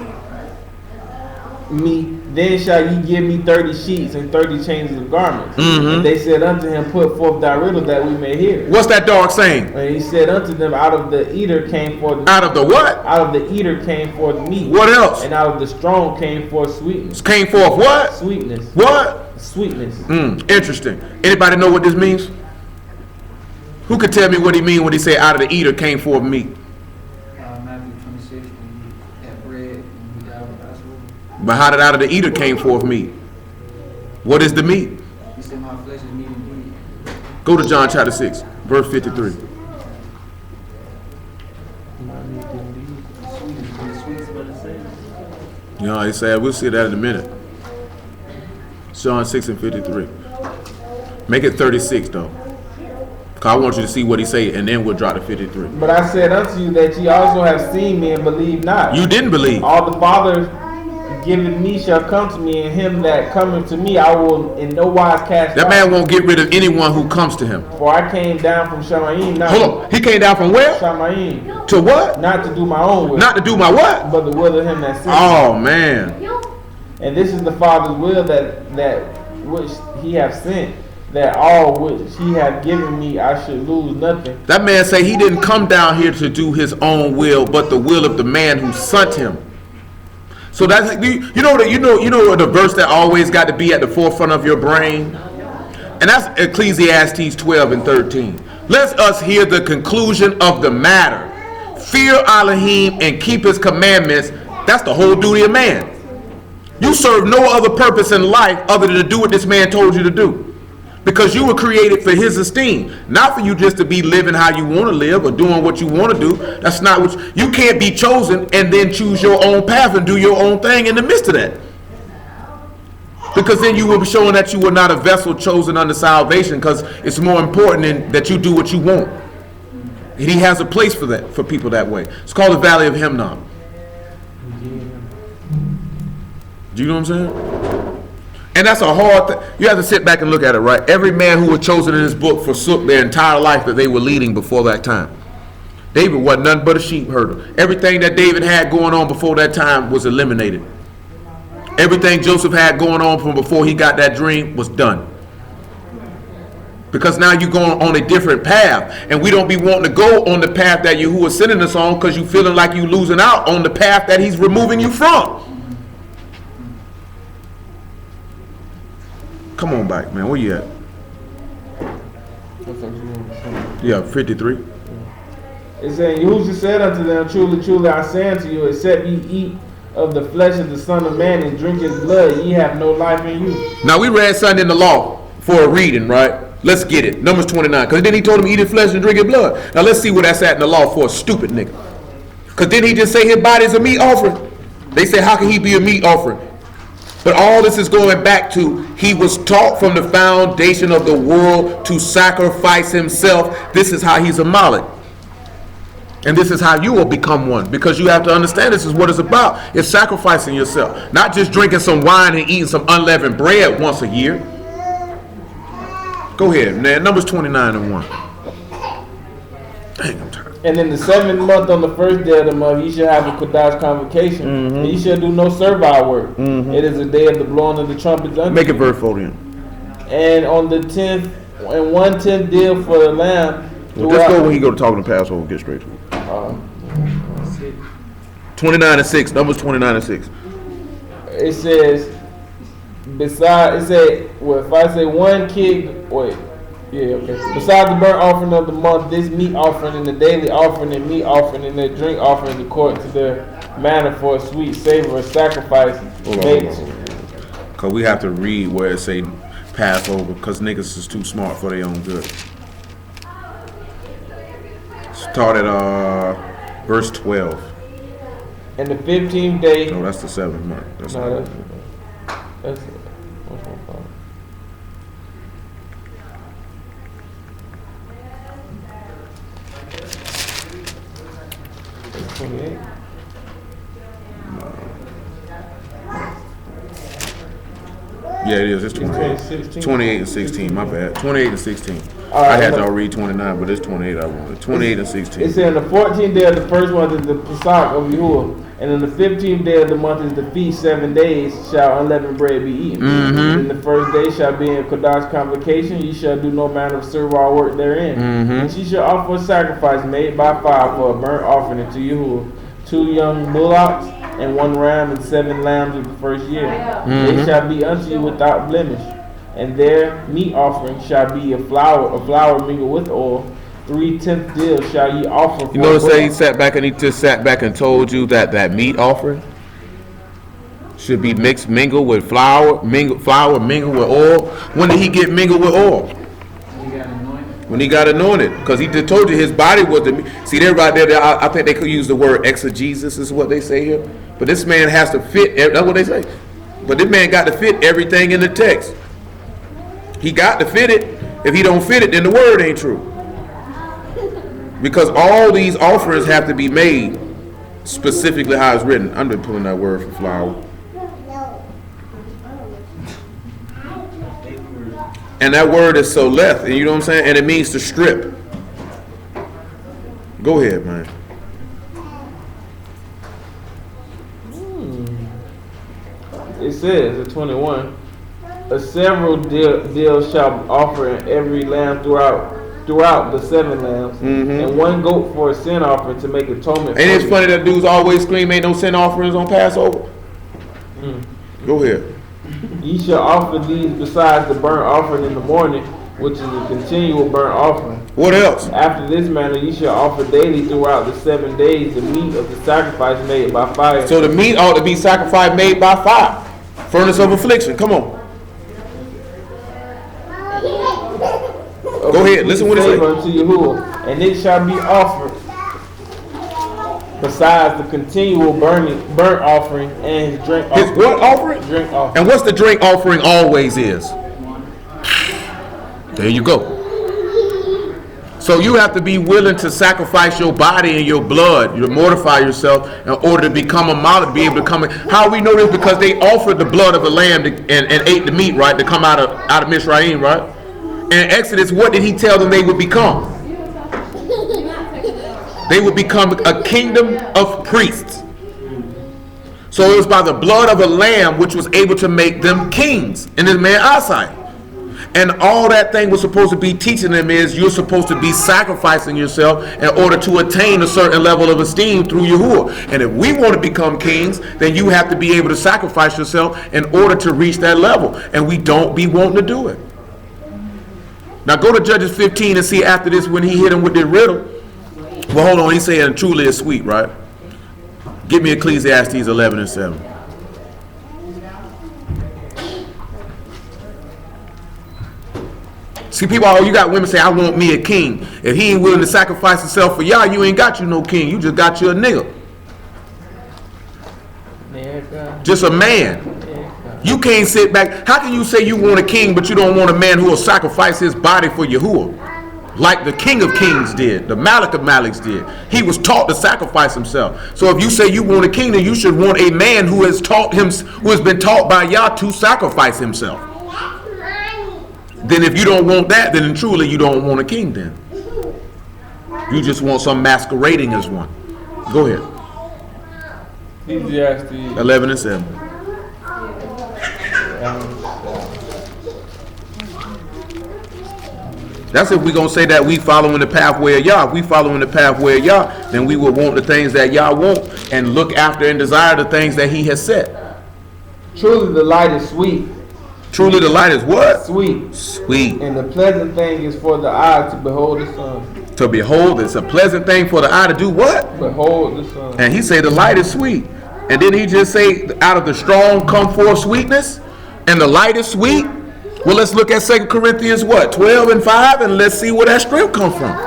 me, then shall ye give me 30 sheets and 30 changes of garments. And they said unto him, put forth thy riddle that we may hear. What's that dog saying? And he said unto them, out of the eater came forth. Out of the what? Out of the eater came forth meat. What else? And out of the strong came forth sweetness. Came forth what? Sweetness. What? Sweetness. Interesting. Anybody know what this means? Who could tell me what he mean when he say out of the eater came forth meat? Matthew 26, when you have bread and you die with Passover. But how did out of the eater came forth meat? What is the meat? He said, my flesh is meat indeed. Go to John chapter 6, verse 53. You know, he said, we'll see that in a minute. John 6 and 53. Make it 36 though. Cause I want you to see what he say, and then we'll drop to 53. But I said unto you that ye also have seen me and believe not. You didn't believe. All the Father given me shall come to me, and him that cometh to me I will in no wise cast out. That man won't get rid of anyone who comes to him. For I came down from Shamayim. Hold on. He came down from where? Shamayim. To what? Not to do my own will. Not to do my what? But the will of him that sent me. Oh man. And this is the Father's will that which he hath sent, that all which he hath given me I should lose nothing. That man say he didn't come down here to do his own will, but the will of the man who sent him. So that's you know the verse that always got to be at the forefront of your brain, and that's Ecclesiastes 12 and 13. Let us hear the conclusion of the matter. Fear Elohim and keep his commandments. That's the whole duty of man. You serve no other purpose in life other than to do what this man told you to do. Because you were created for his esteem, not for you just to be living how you want to live or doing what you want to do. That's not what you can't be chosen and then choose your own path and do your own thing in the midst of that. Because then you will be showing that you were not a vessel chosen unto salvation, because it's more important that you do what you want. And he has a place for that, for people that way. It's called the Valley of Hinnom. Do you know what I'm saying? And that's a hard thing. You have to sit back and look at it, right? Every man who was chosen in this book forsook their entire life that they were leading before that time. David wasn't nothing but a sheep herder. Everything that David had going on before that time was eliminated. Everything Joseph had going on from before he got that dream was done. Because now you're going on a different path. And we don't be wanting to go on the path that Yahuwah is sending us on, because you feeling like you losing out on the path that he's removing you from. Come on back, man. Where you at? Yeah, 53. It said, Yahushua said unto them, truly, truly, I say unto you, except ye eat of the flesh of the Son of Man and drink his blood, ye have no life in you. Now, we read something in the law for a reading, right? Let's get it. Numbers 29. Because then he told him eat his flesh and drink his blood. Now, let's see what that's at in the law for a stupid nigga. Because then he just say his body is a meat offering. They say, how can he be a meat offering? But all this is going back to, he was taught from the foundation of the world to sacrifice himself. This is how he's a Malak. And this is how you will become one. Because you have to understand this is what it's about. It's sacrificing yourself. Not just drinking some wine and eating some unleavened bread once a year. Go ahead, man. Numbers 29 and 1. Dang, I'm tired. And in the 7th month, on the first day of the month, ye shall have a Kodash convocation. And ye shall do no servile work. It is the day of the blowing of the trumpets. Make it verse 40. And on the 10th, and 1/10 deal for the lamb, Well, let's go when he go to talking to Passover. Get straight to it. 29 and 6. Numbers 29 and 6. It says, besides, it said, well, if I say one kid, wait, yeah, okay. Besides the burnt offering of the month, this meat offering and the daily offering and meat offering and the drink offering according to their manner for a sweet savor of sacrifice. Because we have to read where it say Passover, because niggas is too smart for their own good. Start at verse 12. And the 15th day. No, that's the 7th month. That's that's what's my fault? It's 28. Yeah, it is. It's 28. 28 and 16. My bad. 28 and 16. I had y'all read 29, but it's 28 I wanted. 28 and 16. It said, on the 14th day of the first month is the Pesach of Yahuwah, and on the 15th day of the month is the feast. 7 days shall unleavened bread be eaten. And the first day shall be in Kodash convocation. Ye shall do no manner of servile work therein. And ye shall offer a sacrifice made by fire for a burnt offering unto Yahuwah, 2 young bullocks, and 1 ram, and 7 lambs of the first year. They shall be unto you without blemish. And their meat offering shall be a flour mingled with oil. 3/10 deal shall ye offer. You know what I'm saying? He sat back and he just sat back and told you that meat offering should be mingled with flour mingled with oil. When did he get mingled with oil? When he got anointed, because he just told you his body was the meat. See, they're right there. I think they could use the word exegesis, is what they say here. But this man has to fit. That's what they say. But this man got to fit everything in the text. He got to fit it. If he don't fit it, then the word ain't true. Because all these offerings have to be made specifically how it's written. I'm just pulling that word for flour. And that word is soleth, and you know what I'm saying? And it means to strip. Go ahead, man. It says at 21, a several deal shall offer in every lamb throughout the 7 lambs, and 1 goat for a sin offering to make atonement. Ain't it funny that dudes always scream ain't no sin offerings on Passover? Go ahead. Ye shall offer these besides the burnt offering in the morning, which is a continual burnt offering. What else? After this manner ye shall offer daily throughout the 7 days the meat of the sacrifice made by fire. So the meat ought to be sacrificed made by fire. Furnace of affliction. Come on. Go ahead. Listen what it says. Unto Yahuwah, and it shall be offered besides the continual burnt offering and his drink offering. His what offering? Drink offering. And what's the drink offering always is? There you go. So you have to be willing to sacrifice your body and your blood, you mortify yourself in order to become a Malak, to be able to come in. How we know this? Because they offered the blood of a lamb and ate the meat, right, to come out of Mizraim, right? And Exodus, what did he tell them they would become? They would become a kingdom of priests. So it was by the blood of a lamb which was able to make them kings in this man's eyesight. And all that thing was supposed to be teaching them is you're supposed to be sacrificing yourself in order to attain a certain level of esteem through Yahuwah. And if we want to become kings, then you have to be able to sacrifice yourself in order to reach that level. And we don't be wanting to do it. Now go to Judges 15 and see after this when he hit him with the riddle. Well, hold on. He's saying truly is sweet, right? Give me Ecclesiastes 11 and 7. See, people, you got women say, I want me a king. If he ain't willing to sacrifice himself for y'all, you ain't got you no king. You just got you a nigga. Just a man. You can't sit back. How can you say you want a king, but you don't want a man who will sacrifice his body for Yahuwah? Like the King of Kings did, the Malak of Malaks did. He was taught to sacrifice himself. So if you say you want a king, then you should want a man who has been taught by Yah to sacrifice himself. Then if you don't want that, then truly you don't want a king then. You just want some masquerading as one. Go ahead. 11 and 7. That's if we're going to say that we following the pathway of Yah. If we following the pathway of Yah, then we will want the things that Yah want and look after and desire the things that he has set. Truly the light is sweet. Truly the light is what? Sweet. Sweet. And the pleasant thing is for the eye to behold the sun. To behold, it's a pleasant thing for the eye to do what? Behold the sun. And he say the light is sweet. And then he just say out of the strong come forth sweetness, and the light is sweet. Well, let's look at 2 Corinthians what? 12 and 5, and let's see where that strength comes from.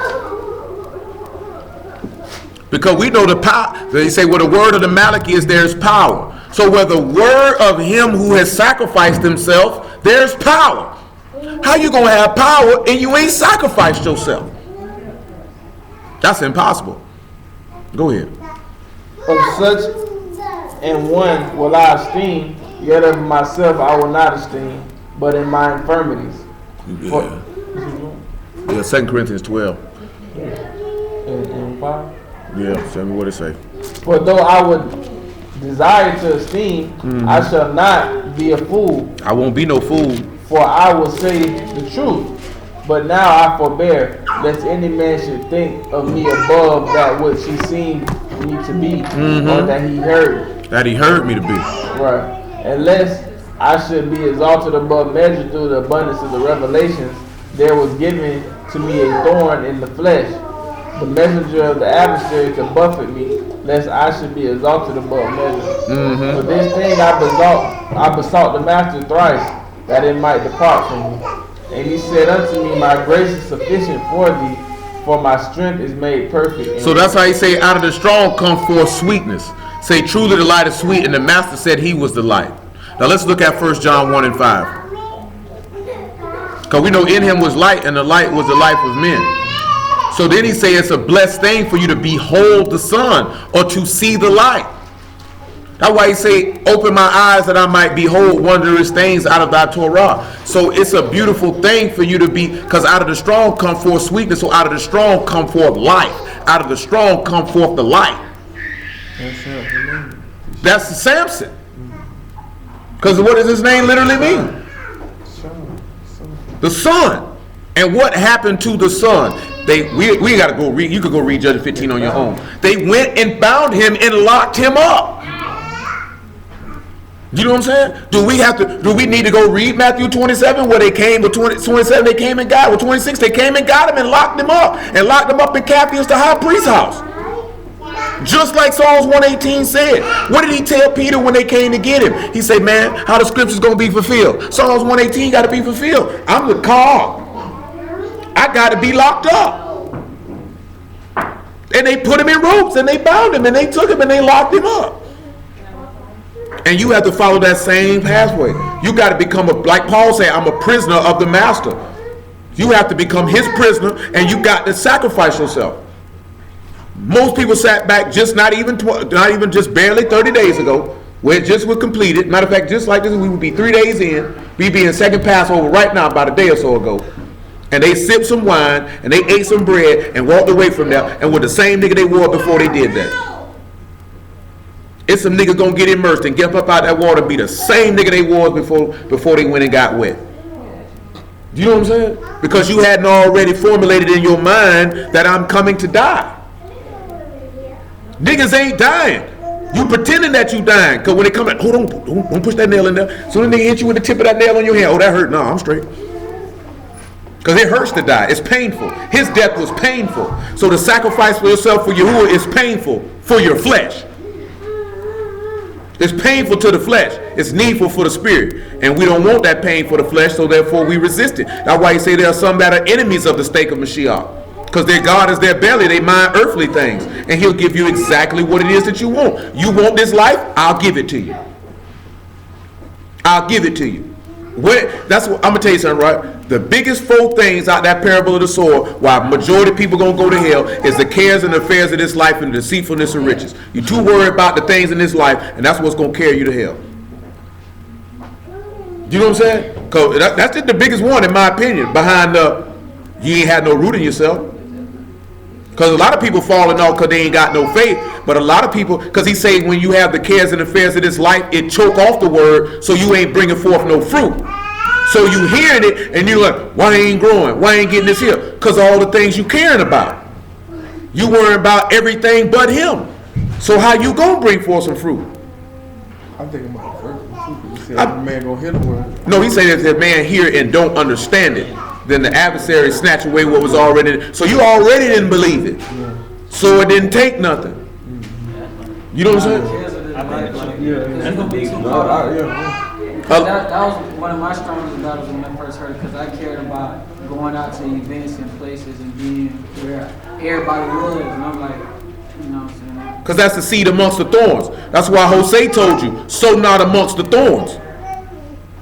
Because we know the power. They say where the word of the Malak is, there's power. So where the word of him who has sacrificed himself, there's power. How you going to have power and you ain't sacrificed yourself? That's impossible. Go ahead. Of such and one will I esteem, yet of myself I will not esteem, but in my infirmities. Yeah, 2 Corinthians 12. And 5? Yeah, tell me what it say. For though I would desire to esteem, I shall not be a fool. I won't be no fool. For I will say the truth. But now I forbear, lest any man should think of me above that which he seemed me to be, or that he heard. That he heard me to be. Right. Unless I should be exalted above measure through the abundance of the revelations, there was given to me a thorn in the flesh, the messenger of the adversary to buffet me, lest I should be exalted above measure. For this thing I besought the master thrice, that it might depart from me. And he said unto me, my grace is sufficient for thee, for my strength is made perfect. So that's how he say, out of the strong come forth sweetness. Say, truly the light is sweet, and the master said he was the light. Now let's look at 1 John 1 and 5. Because we know in him was light, and the light was the life of men. So then he say it's a blessed thing for you to behold the sun, or to see the light. That's why he say, open my eyes that I might behold wondrous things out of thy Torah. So it's a beautiful thing for you to be, because out of the strong come forth sweetness, so out of the strong come forth life. Out of the strong come forth the light. That's the Samson. Because what does his name literally mean? The sun. And what happened to the sun? We got to go read. You could go read Judges 15 on your own. They went and bound him and locked him up. You know what I'm saying? Do we need to go read Matthew 27 where they came with 27 they came and got, with 26 they came and got him and locked him up in Capheus, the high priest's house. Just like Psalms 118 said. What did he tell Peter when they came to get him? He said, man, how the scripture's going to be fulfilled. Psalms 118 got to be fulfilled. I'm the call. I got to be locked up. And they put him in ropes and they bound him and they took him and they locked him up. And you have to follow that same pathway. You got to become, like Paul said, I'm a prisoner of the master. You have to become his prisoner, and you got to sacrifice yourself. Most people sat back just not even just barely 30 days ago, where it just was completed. Matter of fact, just like this, we would be 3 days in. We'd be in second Passover right now, about a day or so ago. And they sipped some wine, and they ate some bread, and walked away from there, and were the same nigga they were before they did that. It's some niggas gonna get immersed and get up out that water, be the same nigga they was before they went and got wet. You know what I'm saying? Because you hadn't already formulated in your mind that I'm coming to die. Niggas ain't dying. You pretending that you dying. Because when they come in, hold on, don't push that nail in there. So then they hit you with the tip of that nail on your hand. Oh, that hurt. No, I'm straight. Because it hurts to die. It's painful. His death was painful. So the sacrifice for yourself for Yahuwah is painful for your flesh. It's painful to the flesh. It's needful for the spirit. And we don't want that pain for the flesh, so therefore we resist it. That's why you say there are some that are enemies of the stake of Mashiach. Because their God is their belly. They mind earthly things. And he'll give you exactly what it is that you want. You want this life? I'll give it to you. I'll give it to you. That's what I'm going to tell you something, right? The biggest 4 things out that parable of the sower, why majority of people going to go to hell, is the cares and affairs of this life and the deceitfulness of riches. You're too worried about the things in this life, and that's what's going to carry you to hell. You know what I'm saying? Because that's the biggest one, in my opinion, behind you ain't had no root in yourself. Because a lot of people falling off because they ain't got no faith. But a lot of people, because he say when you have the cares and affairs of this life, it choke off the word, so you ain't bringing forth no fruit. So you hearing it and you're like, why ain't growing? Why ain't getting this here? Because all the things you caring about. You worrying about everything but him. So how you gonna bring forth some fruit? I'm thinking about the first one. He said the man gonna hear the word. No, he said if the man hear it and don't understand it, then the adversary snatch away what was already. So you already didn't believe it. Yeah. So it didn't take nothing. You know what I'm saying? That was one of my strongest battles when I first heard it, because I cared about going out to events and places and being where everybody was, and I'm like, you know what I'm saying? Because that's the seed amongst the thorns. That's why Jose told you, sow not amongst the thorns.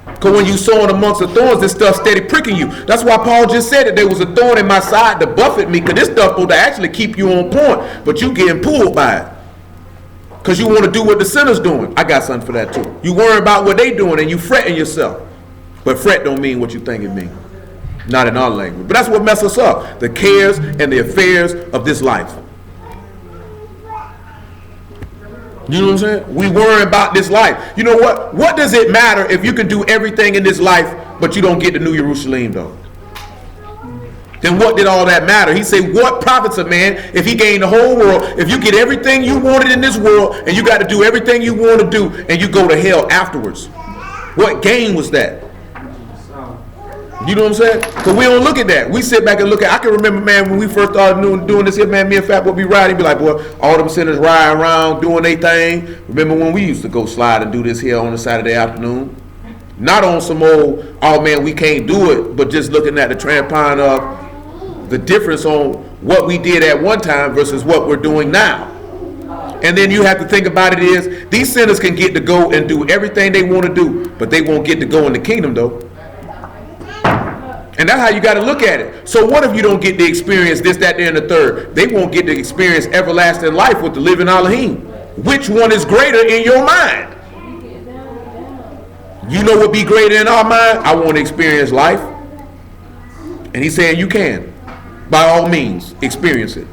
Because when you sowing amongst the thorns, this stuff steady pricking you. That's why Paul just said that there was a thorn in my side to buffet me, because this stuff supposed to actually keep you on point, but you getting pulled by it. Because you want to do what the sinner's doing. I got something for that too. You worry about what they doing and you fretting yourself. But fret don't mean what you think it means. Not in our language. But that's what messes us up. The cares and the affairs of this life. You know what I'm saying? We worry about this life. You know what? What does it matter if you can do everything in this life, but you don't get to New Jerusalem though? Then what did all that matter? He said, what profits a man if he gained the whole world? If you get everything you wanted in this world and you got to do everything you want to do and you go to hell afterwards. What gain was that? You know what I'm saying? Because we don't look at that. We sit back and look at, I can remember, man, when we first started doing this here, man, me and Fat would be riding. He'd be like, boy, all them sinners riding around doing their thing. Remember when we used to go slide and do this here on a Saturday afternoon? Not on some old, oh man, we can't do it, but just looking at the trampine of the difference on what we did at one time versus what we're doing now. And then you have to think about it is, these sinners can get to go and do everything they want to do, but they won't get to go in the kingdom though. And that's how you got to look at it. So what if you don't get to experience this, that, and the third? They won't get to experience everlasting life with the living Elohim. Which one is greater in your mind? You know what be greater in our mind? I want to experience life. And he's saying you can. By all means, experience it.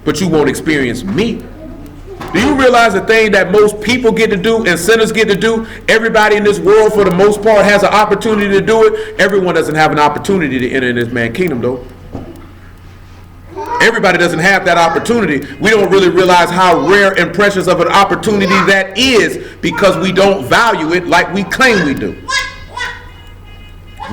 But you won't experience me. Do you realize the thing that most people get to do and sinners get to do? Everybody in this world, for the most part, has an opportunity to do it. Everyone doesn't have an opportunity to enter in this man's kingdom, though. Everybody doesn't have that opportunity. We don't really realize how rare and precious of an opportunity that is because we don't value it like we claim we do.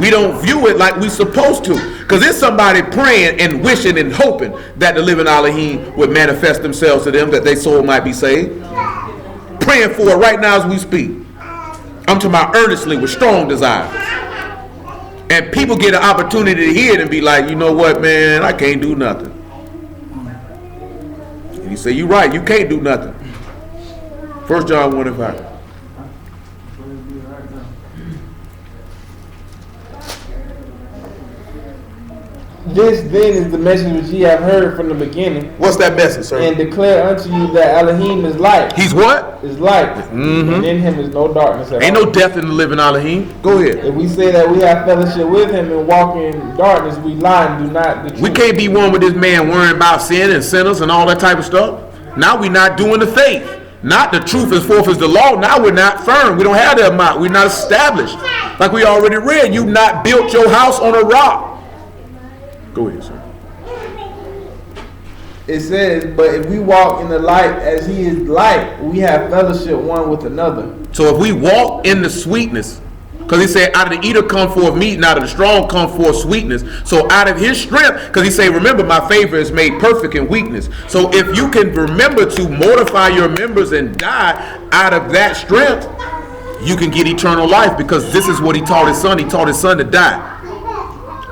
We don't view it like we're supposed to. Because there's somebody praying and wishing and hoping that the living Elohim would manifest themselves to them, that their soul might be saved. Praying for it right now as we speak. I'm talking about earnestly with strong desire. And people get an opportunity to hear it and be like, you know what, man, I can't do nothing. And you say, you're right, you can't do nothing. 1 John 1:5. This then is the message which ye have heard from the beginning. What's that message, sir? And declare unto you that Elohim is light. He's what? Is light. Mm-hmm. And in him is no darkness at all. Ain't no death in the living Elohim. Go ahead. If we say that we have fellowship with him and walk in darkness, we lie and do not the truth. We can't be one with this man worrying about sin and sinners and all that type of stuff. Now we're not doing the faith. Not the truth as forth as the law. Now we're not firm. We don't have that amount. We're not established. Like we already read, you've not built your house on a rock. Go ahead, sir. It says, but if we walk in the light as he is light, we have fellowship one with another. So if we walk in the sweetness, because he said, out of the eater come forth meat, and out of the strong come forth sweetness. So out of his strength, because he said, remember, my favor is made perfect in weakness. So if you can remember to mortify your members and die out of that strength, you can get eternal life, because this is what he taught his son. He taught his son to die.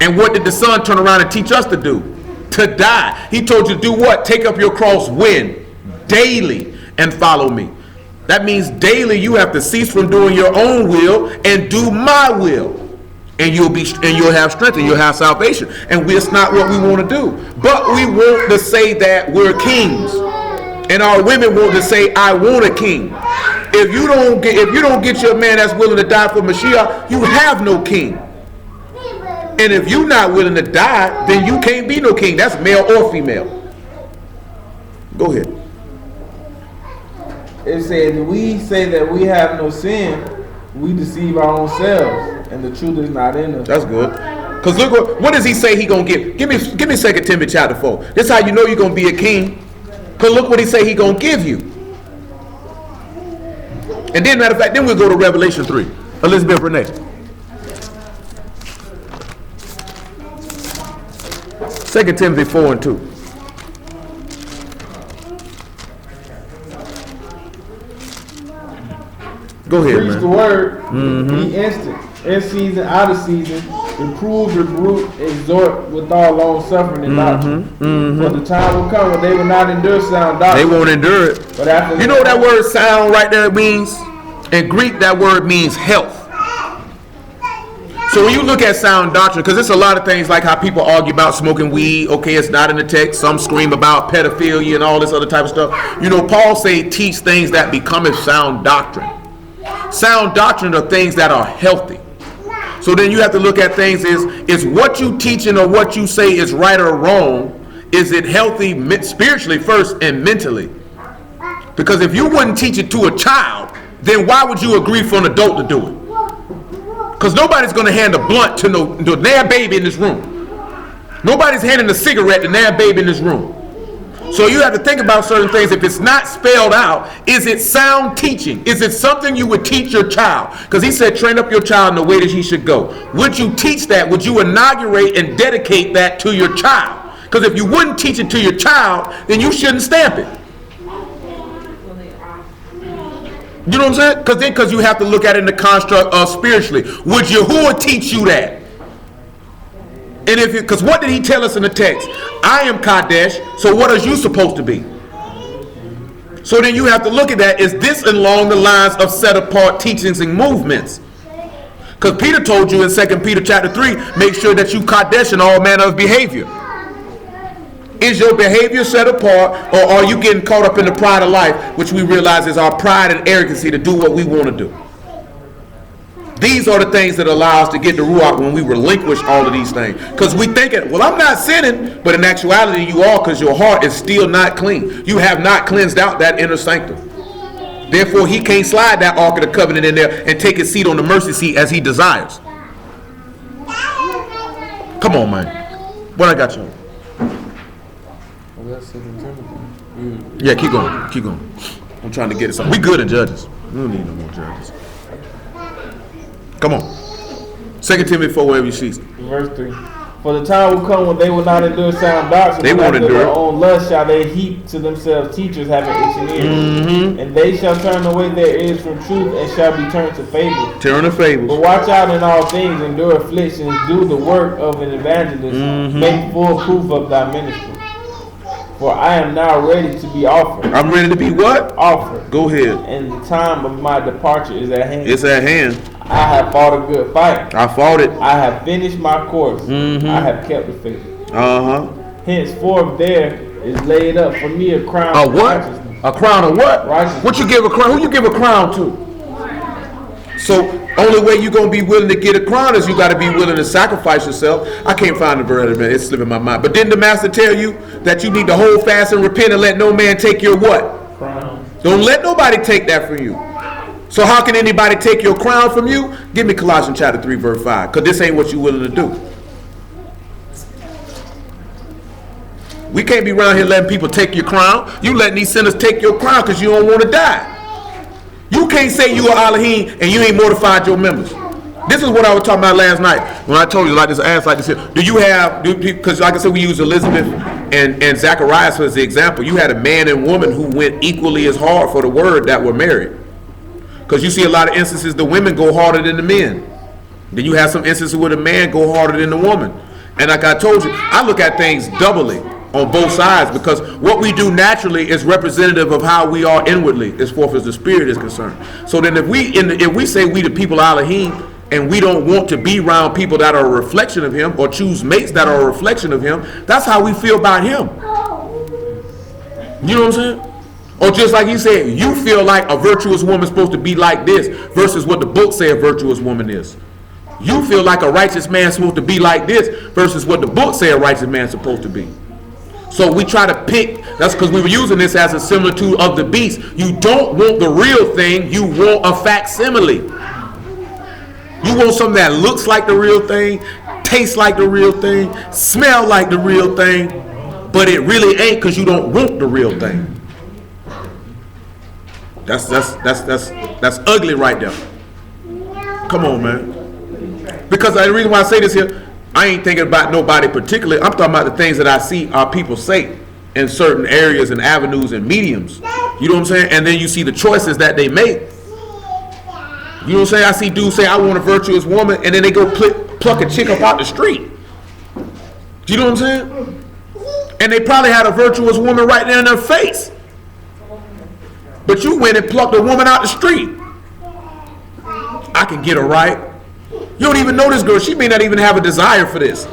And what did the son turn around and teach us to do? To die. He told you to do what? Take up your cross when? Daily and follow me. That means daily you have to cease from doing your own will and do my will. And you'll have strength and you'll have salvation. And it's not what we want to do. But we want to say that we're kings. And our women want to say, I want a king. If you don't get your man that's willing to die for Mashiach, you have no king. And if you're not willing to die, then you can't be no king. That's male or female. Go ahead. It says, we say that we have no sin, we deceive our own selves. and the truth is not in us. That's good. Because look, what does he say he going to give? Give me 2 Timothy chapter 4. This is how you know you're going to be a king. Because look what he say he going to give you. And then, matter of fact, then we'll go to Revelation 3. Elizabeth Renee. 2 Timothy 4 and 2. Go ahead, Preach man. the word, be instant, in season, out of season, reprove, rebuke, exhort with all long suffering and doctrine. For the time will come when they will not endure sound doctrine. They won't endure it. But after you know what that word sound right there means? In Greek, that word means health. So when you look at sound doctrine, because it's a lot of things like how people argue about smoking weed. Okay, it's not in the text. Some scream about pedophilia and all this other type of stuff. You know, Paul say teach things that become a sound doctrine. Sound doctrine are things that are healthy. So then you have to look at things is what you teaching or what you say is right or wrong. Is it healthy spiritually first and mentally? Because if you wouldn't teach it to a child, then why would you agree for an adult to do it? Because nobody's going to hand a blunt to no damn baby in this room. Nobody's handing a cigarette to damn baby in this room. So you have to think about certain things. If it's not spelled out, is it sound teaching? Is it something you would teach your child? Because he said, train up your child in the way that he should go. Would you teach that? Would you inaugurate and dedicate that to your child? Because if you wouldn't teach it to your child, then you shouldn't stamp it. You know what I'm saying? Because you have to look at it in the construct of spiritually. Would Yahuwah teach you that? And because what did he tell us in the text? I am Kadesh, so what are you supposed to be? So then you have to look at that. Is this along the lines of set apart teachings and movements? Because Peter told you in 2 Peter chapter 3, make sure that you Kadesh in all manner of behavior. Is your behavior set apart, or are you getting caught up in the pride of life, which we realize is our pride and arrogancy to do what we want to do? These are the things that allow us to get the Ruach when we relinquish all of these things. Because we think, well, I'm not sinning, but in actuality you are, because your heart is still not clean. You have not cleansed out that inner sanctum. Therefore, he can't slide that Ark of the Covenant in there and take his seat on the mercy seat as he desires. Come on, man. What I got you on? Yeah, keep going. Keep going. I'm trying to get it something. We good in Judges. We don't need no more Judges. Come on. 2 Timothy 4, wherever you see it. Verse 3. For the time will come when they will not endure sound doctrine. They won't endure their own lust shall they heap to themselves teachers having itching ears. And they shall turn away their ears from truth and shall be turned to fables. Turn to fables. But watch out in all things, endure afflictions, do the work of an evangelist, make full proof of thy ministry. For I am now ready to be offered. I'm ready to be what? Offered. Go ahead. And the time of my departure is at hand. It's at hand. I have fought a good fight. I fought it. I have finished my course. I have kept the faith. Henceforth there is laid up for me a crown of righteousness. A crown of what? Righteousness. What you give a crown? Who you give a crown to? So only way you're going to be willing to get a crown is you got to be willing to sacrifice yourself. I can't find the verse, man. It's slipping my mind. But didn't the master tell you that you need to hold fast and repent and let no man take your what? Crown. Don't let nobody take that from you. So how can anybody take your crown from you? Give me Colossians chapter 3, verse 5. Because this ain't what you're willing to do. We can't be around here letting people take your crown. You letting these sinners take your crown because you don't want to die. You can't say you are Elohim and you ain't mortified your members. This is what I was talking about last night when I told you like this ass like this here. Do you have, because like I said, we use Elizabeth and Zacharias as the example. You had a man and woman who went equally as hard for the word that were married. Because you see a lot of instances the women go harder than the men. Then you have some instances where the man go harder than the woman. And like I told you, I look at things doubly on both sides, because what we do naturally is representative of how we are inwardly as far as the spirit is concerned. So then if we say we the people of Elohim and we don't want to be around people that are a reflection of him or choose mates that are a reflection of him, that's how we feel about him. You know what I'm saying? Or just like he said, you feel like a virtuous woman is supposed to be like this versus what the book says a virtuous woman is. You feel like a righteous man is supposed to be like this versus what the book says a righteous man is supposed to be. So we try to pick, that's because we were using this as a similitude of the beast. You don't want the real thing, you want a facsimile. You want something that looks like the real thing, tastes like the real thing, smell like the real thing, but it really ain't because you don't want the real thing. That's ugly right there. Come on, man. Because the reason why I say this here, I ain't thinking about nobody particularly. I'm talking about the things that I see our people say in certain areas and avenues and mediums. You know what I'm saying? And then you see the choices that they make. You know what I'm saying? I see dudes say, I want a virtuous woman, and then they go pluck a chick up out the street. Do you know what I'm saying? And they probably had a virtuous woman right there in their face. But you went and plucked a woman out the street. I can get her right. You don't even know this girl. She may not even have a desire for this.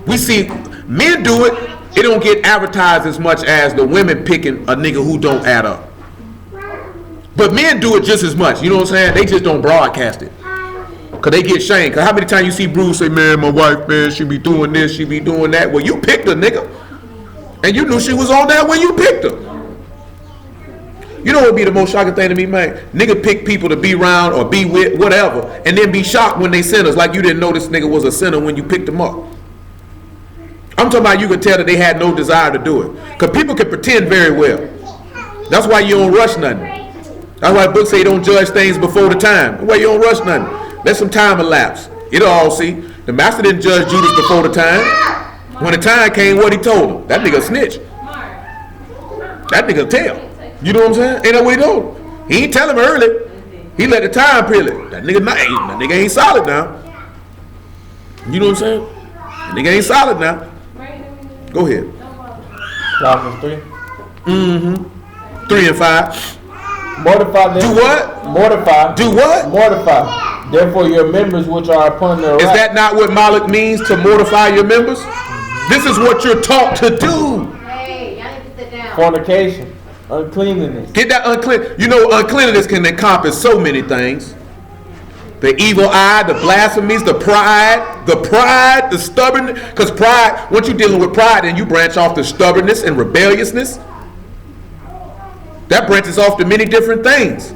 We see men do it. It don't get advertised as much as the women picking a nigga who don't add up. But men do it just as much. You know what I'm saying? They just don't broadcast it. Because they get shamed. Because how many times you see Bruce say, man, my wife, man, she be doing this, she be doing that. Well, you picked her, nigga. And you knew she was on that when you picked her. You know what would be the most shocking thing to me, man? Nigga pick people to be around or be with, whatever, and then be shocked when they sinners, like you didn't know this nigga was a sinner when you picked him up. I'm talking about you could tell that they had no desire to do it. Because people can pretend very well. That's why you don't rush nothing. That's why the book say you don't judge things before the time. That's why you don't rush nothing. Let some time elapse. It'll all see. The master didn't judge Judas before the time. When the time came, what he told him? That nigga snitch. That nigga tell. You know what I'm saying? Ain't that what he told him? He ain't tell him early. He let the time peel it. That nigga ain't solid now. You know what I'm saying? That nigga ain't solid now. Go ahead. Colossians 3. 3 and 5. Mortify them. Do what? Mortify. Do what? Mortify. Therefore your members which are upon their Is right. that not what Malak means, to mortify your members? This is what you're taught to do. Hey, y'all need to sit down. Fornication. Uncleanliness. Get that unclean. You know, uncleanliness can encompass so many things. The evil eye, the blasphemies, the pride, the stubbornness. Because pride, once you're dealing with pride, then you branch off to stubbornness and rebelliousness. That branches off to many different things.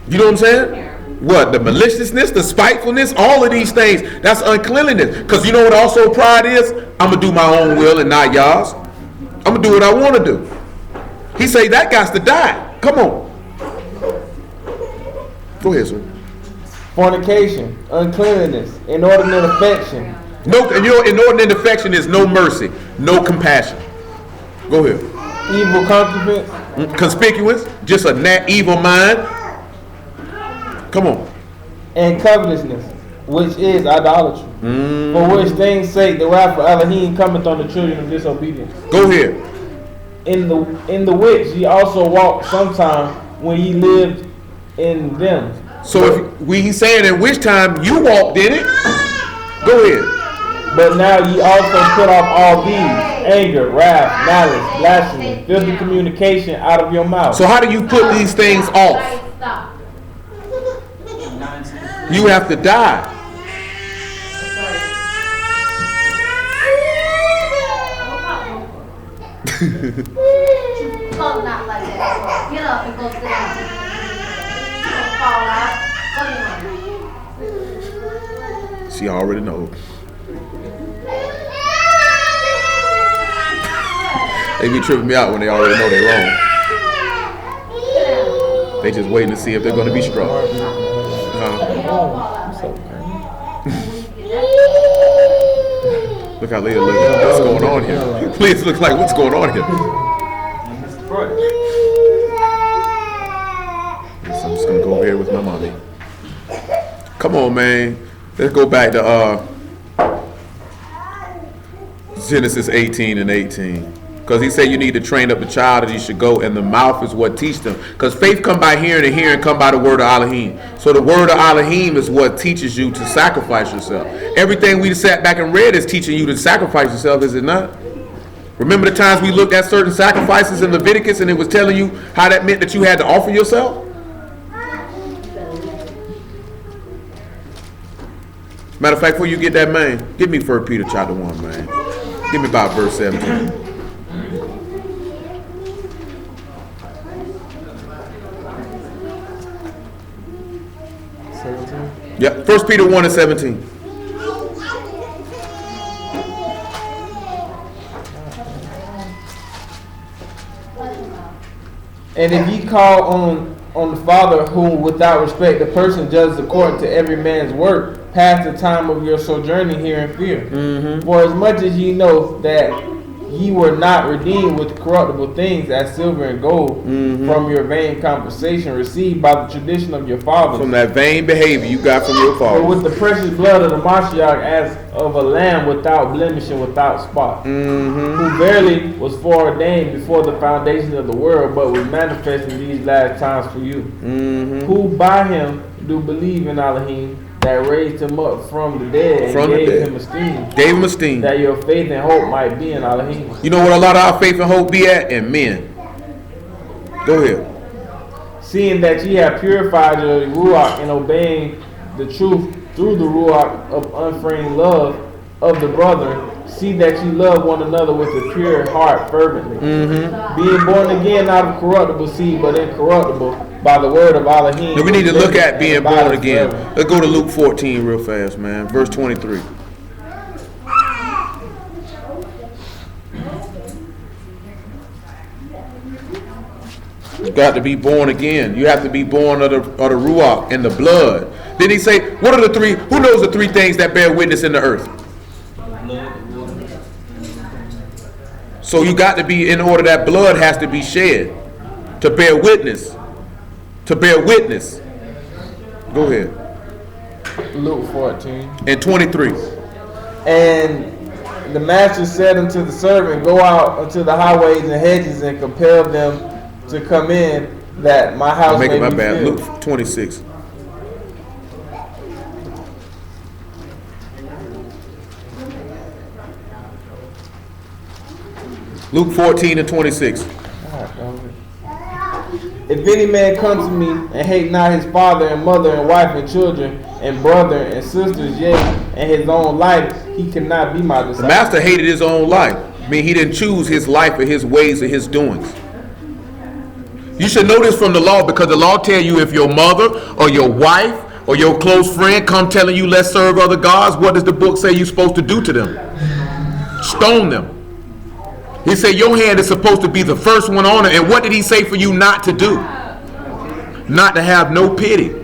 You know what I'm saying? What? The maliciousness, the spitefulness, all of these things. That's uncleanliness. Because you know what also pride is? I'm going to do my own will and not y'all's. I'm going to do what I want to do. He say that got to die. Come on. Go ahead, sir. Fornication, uncleanliness, inordinate affection. No, inordinate affection is no mercy, no compassion. Go ahead. Evil concubines. Conspicuous, just a evil mind. Come on. And covetousness, which is idolatry. For which things sake the wrath of Elohim cometh on the children of disobedience. Go ahead. In the which ye also walked sometime when ye lived in them. So if he's saying in which time you walked in it, go ahead. But now ye also put off all these: anger, wrath, malice, blasphemy, filthy communication out of your mouth. So how do you put these things off? You have to die. Close not like that. Get up and go sit down. Don't fall out. Go to your room. She already knows. They be tripping me out when they already know they're wrong. They just waiting to see if they're going to be struck. Look how Leah looks. What's going on here? Please look like what's going on here. Yes, I'm just gonna go over here with my mommy. Come on, man. Let's go back to Genesis 18 and 18. Because he said you need to train up the child that he should go, and the mouth is what teach them. Because faith come by hearing, and hearing come by the word of Elohim. So the word of Elohim is what teaches you to sacrifice yourself. Everything we sat back and read is teaching you to sacrifice yourself, is it not? Remember the times we looked at certain sacrifices in Leviticus, and it was telling you how that meant that you had to offer yourself? Matter of fact, before you get that, man, give me 1 Peter chapter 1, man. Give me about verse 17. Yeah, 1 Peter 1 and 17. And if ye call on the Father, whom without respect the person judges according to every man's work, pass the time of your sojourning here in fear. For as much as ye know that ye were not redeemed with corruptible things as silver and gold from your vain conversation received by the tradition of your fathers. From that vain behavior you got from your But father. with the precious blood of the Mashiach as of a lamb without blemish and without spot, who verily was foreordained before the foundation of the world, but was manifest in these last times for you, who by him do believe in Elohim, that raised him up from the dead and gave him esteem. Gave him esteem. That your faith and hope might be in Elohim. You know what a lot of our faith and hope be at? In men. Go ahead. Seeing that ye have purified your Ruach in obeying the truth through the Ruach of unfeigned love of the brethren, see that ye love one another with a pure heart fervently. Being born again not of corruptible seed, but incorruptible, by the word of Elohim. Now we need to look at being born again. Let's go to Luke 14 real fast, man. Verse 23. You got to be born again. You have to be born of the Ruach and the blood. Then he say, what are the three? Who knows the three things that bear witness in the earth? So you got to be, in order that blood has to be shed to bear witness. To bear witness. Go ahead. Luke 14 and 23. And the master said unto the servant, go out unto the highways and hedges and compel them to come in, that my house may be filled. Luke 26. Luke 14 and 26. If any man come to me and hate not his father and mother and wife and children and brother and sisters, yea, and his own life, he cannot be my disciple. The master hated his own life. I mean, he didn't choose his life or his ways or his doings. You should know this from the law, because the law tell you if your mother or your wife or your close friend come telling you let's serve other gods, what does the book say you're supposed to do to them? Stone them. He said your hand is supposed to be the first one on it. And what did he say for you not to do? Not to have no pity.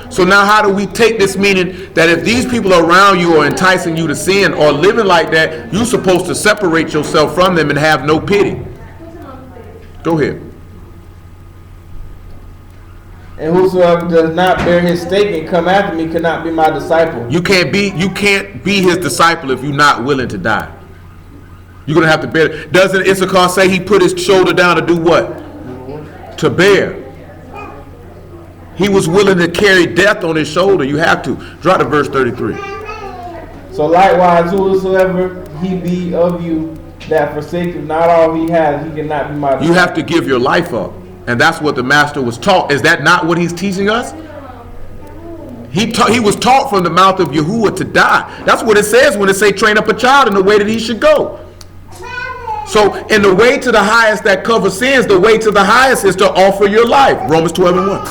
So now how do we take this meaning that if these people around you are enticing you to sin or living like that, you're supposed to separate yourself from them and have no pity? Go ahead. And whosoever does not bear his stake and come after me cannot be my disciple. You can't be his disciple if you're not willing to die. You're going to have to bear it. Doesn't Issachar say he put his shoulder down to do what? To bear. He was willing to carry death on his shoulder. You have to. Drop to verse 33. So likewise, whosoever he be of you that forsaketh not all he has, he cannot be my disciple. You have to give your life up. And that's what the master was taught. Is that not what he's teaching us? He was taught from the mouth of Yahuwah to die. That's what it says when it say train up a child in the way that he should go. So in the way to the highest that covers sins, the way to the highest is to offer your life. Romans 12 and 1.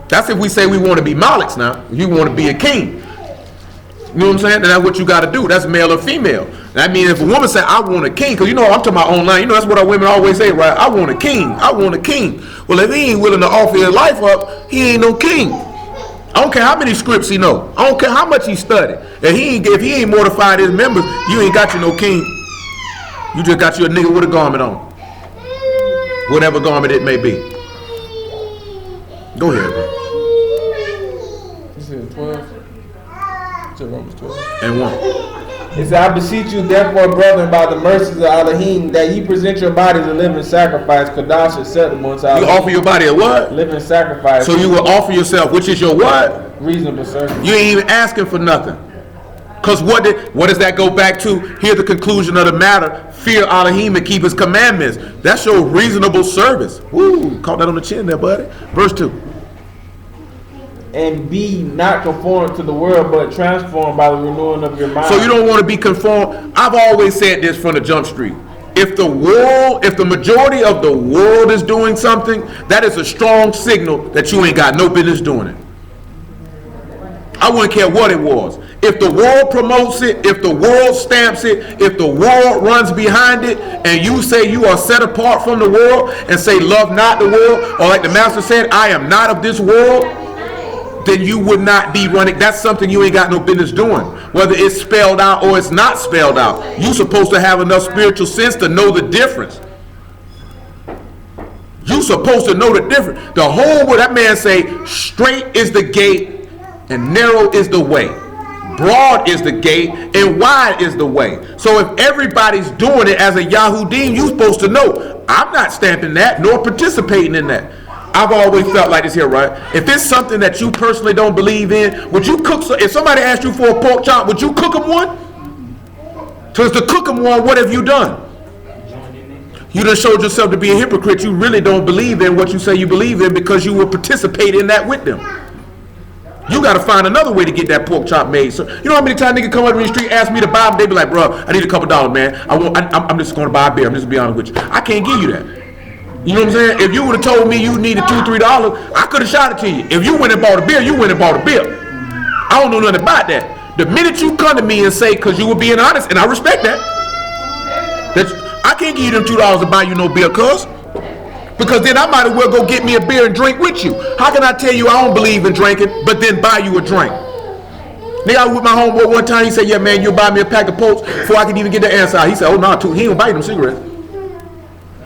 That's if we say we want to be Malaks now. You want to be a king. You know what I'm saying? And that's what you got to do. That's male or female. That means if a woman say, I want a king, because you know, I'm talking about online. You know, that's what our women always say, right? I want a king. I want a king. Well, if he ain't willing to offer his life up, he ain't no king. I don't care how many scripts he know. I don't care how much he studied. If he ain't mortified his members, you ain't got you no king. You just got you a nigga with a garment on. Whatever garment it may be. Go ahead, bro. This is 12. Romans 12. And 1. It said, I beseech you therefore, brethren, by the mercies of Elohim, that ye present your bodies a living sacrifice, Kadash, acceptable unto Elohim. You offer your body a what? Living sacrifice. So you will offer yourself, which is your what? Reasonable service. You ain't even asking for nothing. Because what does that go back to? Here's the conclusion of the matter. Fear Elohim and keep his commandments. That's your reasonable service. Woo, caught that on the chin there, buddy. Verse 2. and be not conformed to the world, but transformed by the renewing of your mind. So you don't want to be conformed. I've always said this from the jump street. If the majority of the world is doing something, that is a strong signal that you ain't got no business doing it. I wouldn't care what it was. If the world promotes it, if the world stamps it, if the world runs behind it, and you say you are set apart from the world and say love not the world, or like the master said, I am not of this world, then you would not be running. That's something you ain't got no business doing. Whether it's spelled out or it's not spelled out. You're supposed to have enough spiritual sense to know the difference. You're supposed to know the difference. The whole word, that man say, straight is the gate and narrow is the way. Broad is the gate and wide is the way. So if everybody's doing it as a Yahudim, you're supposed to know, I'm not stamping that nor participating in that. I've always felt like this here, right? If it's something that you personally don't believe in, would you cook? If somebody asked you for a pork chop, would you cook them one? Because to cook them one, what have you done? You done showed yourself to be a hypocrite. You really don't believe in what you say you believe in because you will participate in that with them. You got to find another way to get that pork chop made. So you know how many times niggas come up to me in the street, ask me to buy them, they be like, bro, I need a couple dollars, man. I'm just going to buy a beer. I'm just going to be honest with you. I can't give you that. You know what I'm saying? If you would have told me you needed $2, $3, I could have shot it to you. If you went and bought a beer, you went and bought a beer. I don't know nothing about that. The minute you come to me and say, because you were being honest, and I respect that, I can't give you them $2 to buy you no beer, cuz. Because then I might as well go get me a beer and drink with you. How can I tell you I don't believe in drinking, but then buy you a drink? Nigga, I was with my homeboy one time. He said, yeah, man, you'll buy me a pack of Pokes before I can even get the answer out. He said, oh, no, he ain't gonna buy them cigarettes.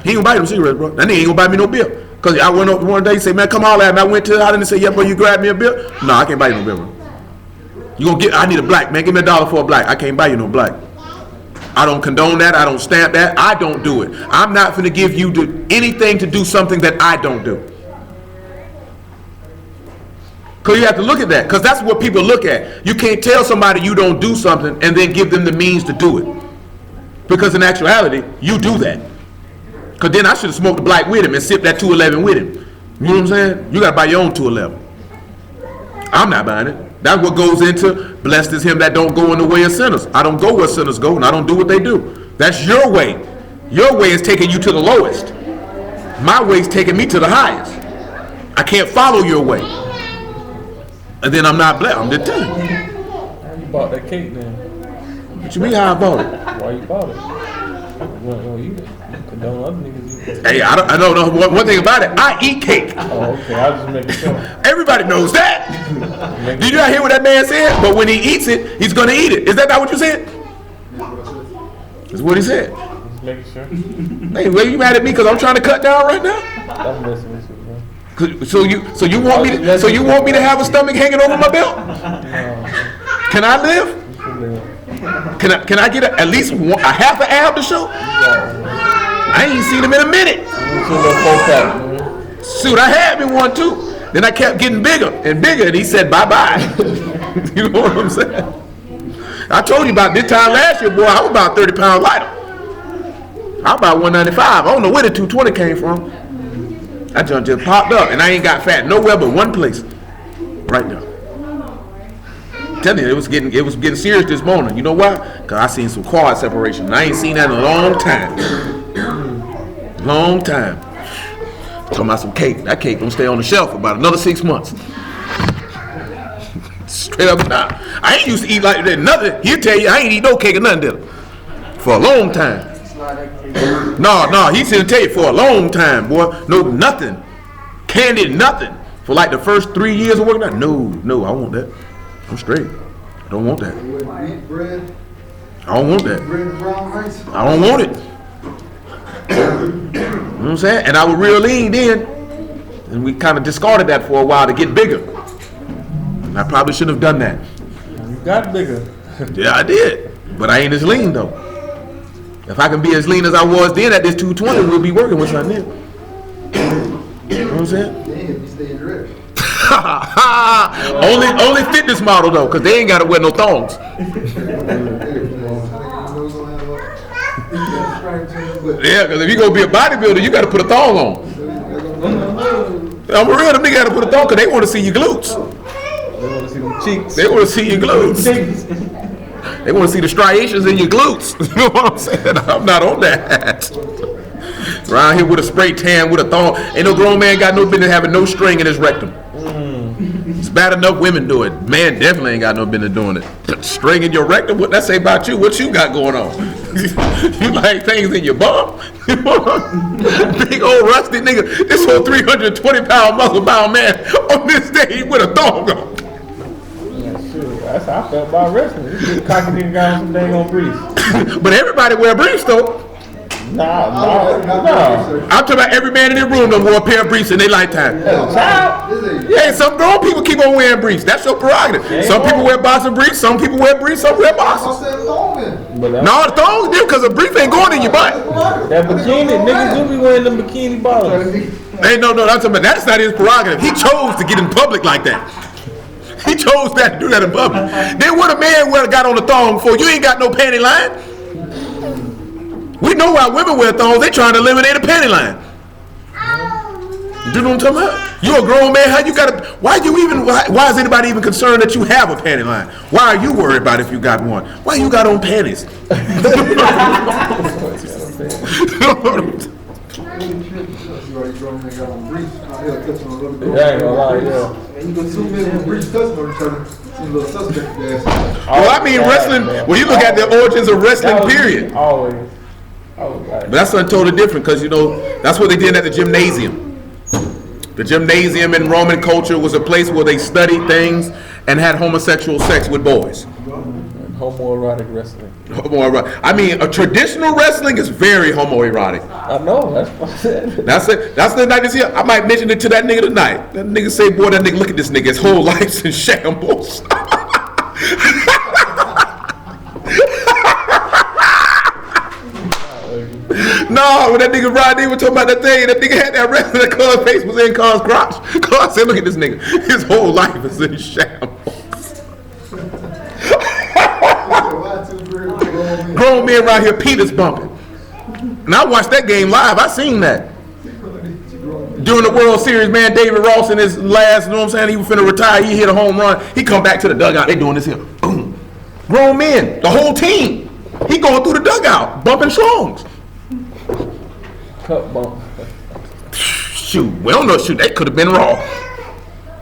He ain't gonna buy them cigarettes, bro. That nigga ain't gonna buy me no beer. Because I went up one day, he said, man, come holler at me. I went to the house and he said, yeah, bro, you grab me a beer? No, I can't buy you no beer, bro. You gonna get, I need a black, man. Give me $1 for a black. I can't buy you no black. I don't condone that. I don't stamp that. I don't do it. I'm not finna give you anything to do something that I don't do. Because you have to look at that. Because that's what people look at. You can't tell somebody you don't do something and then give them the means to do it. Because in actuality, you do that. Because then I should have smoked the black with him and sipped that 211 with him. You know what I'm saying? You got to buy your own 211. I'm not buying it. That's what goes into blessed is him that don't go in the way of sinners. I don't go where sinners go and I don't do what they do. That's your way. Your way is taking you to the lowest. My way is taking me to the highest. I can't follow your way. And then I'm not blessed. I'm just telling you. How you bought that cake then? What you mean how I bought it? Why you bought it? You don't eat it. Condone other niggas eat it. Hey, I don't know. One thing about it, I eat cake. Oh, okay. I was just making sure. Everybody knows that. Did you not hear what that man said? But when he eats it, he's going to eat it. Is that not what you said? That's what he said. Just making sure. Hey, well, you mad at me because I'm trying to cut down right now? I'm messing with you, bro. So you want me to have a stomach hanging over my belt? No. Can I live? Can I get at least a half an ab to show? I ain't seen him in a minute. Shoot, I had me one too. Then I kept getting bigger and bigger, and he said bye-bye. You know what I'm saying? I told you about this time last year, boy, I was about 30 pounds lighter. I was about 195. I don't know where the 220 came from. That junk just popped up, and I ain't got fat nowhere but one place. Right now. I'm telling you, it was getting serious this morning. You know why? Because I seen some quad separation. I ain't seen that in a long time. Long time. Talking about some cake. That cake gonna stay on the shelf for about another 6 months. Straight up and down. I ain't used to eat like that. Nothing. He'll tell you I ain't eat no cake or nothing, did I? For a long time. No, he's gonna tell you for a long time, boy. No, nothing. Candy, nothing. For like the first 3 years of working out. No, I want that. I'm straight. I don't want that. I don't want that. I don't want it. You know what I'm saying? And I was real lean then. And we kind of discarded that for a while to get bigger. And I probably shouldn't have done that. You got bigger. Yeah, I did. But I ain't as lean though. If I can be as lean as I was then at this 220, we'll be working with something then. You know what I'm saying? only fitness model though, because they ain't got to wear no thongs. Yeah, because if you gonna be a bodybuilder, you got to put a thong on. I'm real, them niggas got to put a thong because they want to see your glutes. see them cheeks. They want to see your glutes. They want to see the striations in your glutes. You know what I'm saying? I'm not on that. Around here with a spray tan, with a thong. Ain't no grown man got no business having no string in his rectum. It's bad enough women do it. Man definitely ain't got no business doing it. String in your rectum? What that say about you? What you got going on? You like things in your bum? Big old rusty nigga. This whole 320-pound muscle-bound man on this day with a thong on. That's how I felt about wrestling. This cocky nigga got on some dang on briefs. But everybody wear briefs though. Nah. I'm talking about every man in the room that wore a pair of briefs in their lifetime. Yeah, some grown people keep on wearing briefs. That's your prerogative. Some people wear boxer briefs, some people wear briefs, some wear boxers. No, the thongs do because a brief ain't going in your butt. That bikini, niggas do be wearing them bikini bottoms. Hey, no, I'm talking about that's not his prerogative. He chose to get in public like that. He chose that to do that in public. Then what a man would have got on the thong for? You ain't got no panty line. We know why women wear thongs. They trying to eliminate a panty line. You know what I'm talking about? You a grown man. How you got? Why is anybody even concerned that you have a panty line? Why are you worried about if you got one? Why you got on panties? Well, I mean wrestling. When you look at the origins of wrestling, period. Always. But that's something totally different because, you know, that's what they did at the gymnasium. The gymnasium in Roman culture was a place where they studied things and had homosexual sex with boys. Homoerotic wrestling. I mean, a traditional wrestling is very homoerotic. I know, that's what I said. That's it. That's the night this year. I might mention it to that nigga tonight. That nigga say, boy, that nigga, look at this nigga. His whole life's in shambles. No, when that nigga Rodney was talking about that thing, that nigga had that wrestling, that Cuz face was in Cuz crotch. Cuz said, look at this nigga. His whole life is in shambles. Grown men around here, Peter's bumping. And I watched that game live. I seen that. During the World Series, man, David Ross in his last, you know what I'm saying, he was finna retire, he hit a home run. He come back to the dugout, they doing this here. Boom. Grown men, the whole team. He going through the dugout, bumping songs. Cup bump. Shoot, we don't know. Shoot, that could have been raw.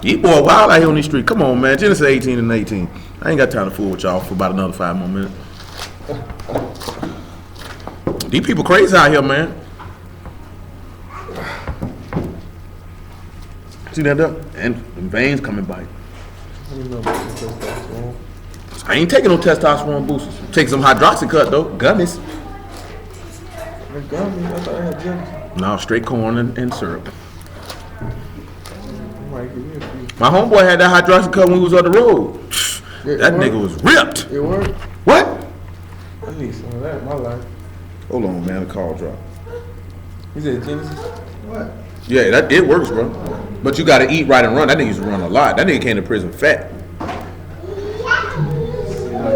You boy wild out here on the street. Come on, man. Genesis 18 and 18. I ain't got time to fool with y'all for about another 5 more minutes. These people crazy out here, man. See that up? And the veins coming by. I ain't taking no testosterone boosters. Take some hydroxycut though. Gummies. Gummies? I thought I had gummies. No, straight corn and syrup. My homeboy had that hydroxycut when we was on the road. That nigga was ripped. It worked? What? I need some of that in my life. Hold on, man. The call dropped. You said Genesis? What? Yeah, it works, bro. But you gotta eat right and run. That nigga used to run a lot. That nigga came to prison fat.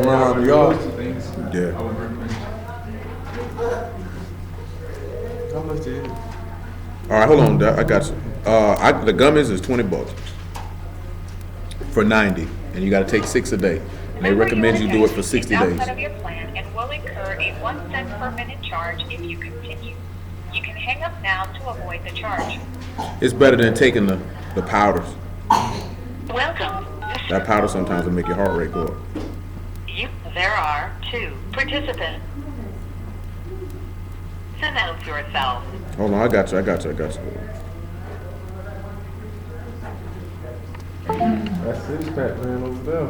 Run out of yards. Yeah. How much is it? All right, hold on, Doc. I got you. The gummies is $20 for 90, and you got to take 6 a day. And they recommend you do it for 60 days. Outside of your plan and will incur a 1 cent per minute charge if you continue. You can hang up now to avoid the charge. It's better than taking the powders. Welcome. That powder sometimes will make your heart rate go up. There are 2 participants. Announce yourself. Hold on, I got you. That's 6-pack, man, over there.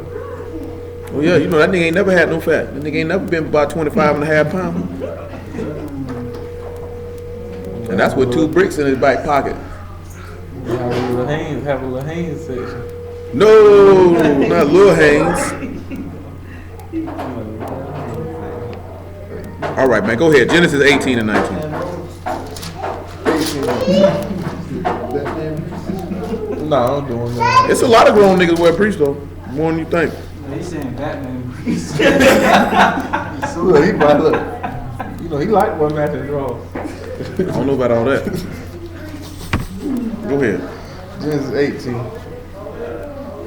Oh yeah, you know that nigga ain't never had no fat. That nigga ain't never been about 25.5 pounds. And that's with 2 bricks in his back pocket. Have a little Haynes section. No, not Lil Haynes. All right, man, go ahead. Genesis 18 and 19. No, I'm doing that. It's a lot of grown niggas wear briefs though, more than you think. They saying Batman. Look, he might look. You know, he like one matching draws. I don't know about all that. Go ahead. Genesis 18.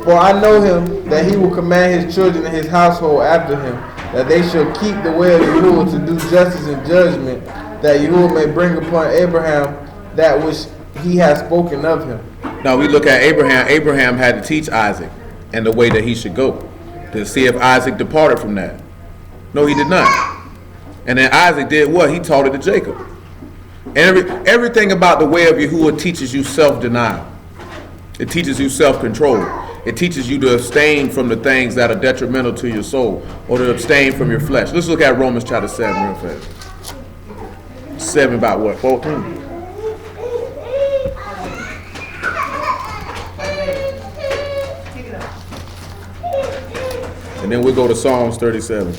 For I know him that he will command his children and his household after him, that they shall keep the way of Yahuwah to do justice and judgment, that Yahuwah may bring upon Abraham that which he has spoken of him. Now we look at Abraham. Abraham had to teach Isaac and the way that he should go to see if Isaac departed from that. No, he did not. And then Isaac did what? He taught it to Jacob. Everything about the way of Yahuwah teaches you self-denial. It teaches you self-control. It teaches you to abstain from the things that are detrimental to your soul, or to abstain from your flesh. Let's look at Romans chapter 7 real fast. 7 about what? 14? And then we'll go to Psalms 37.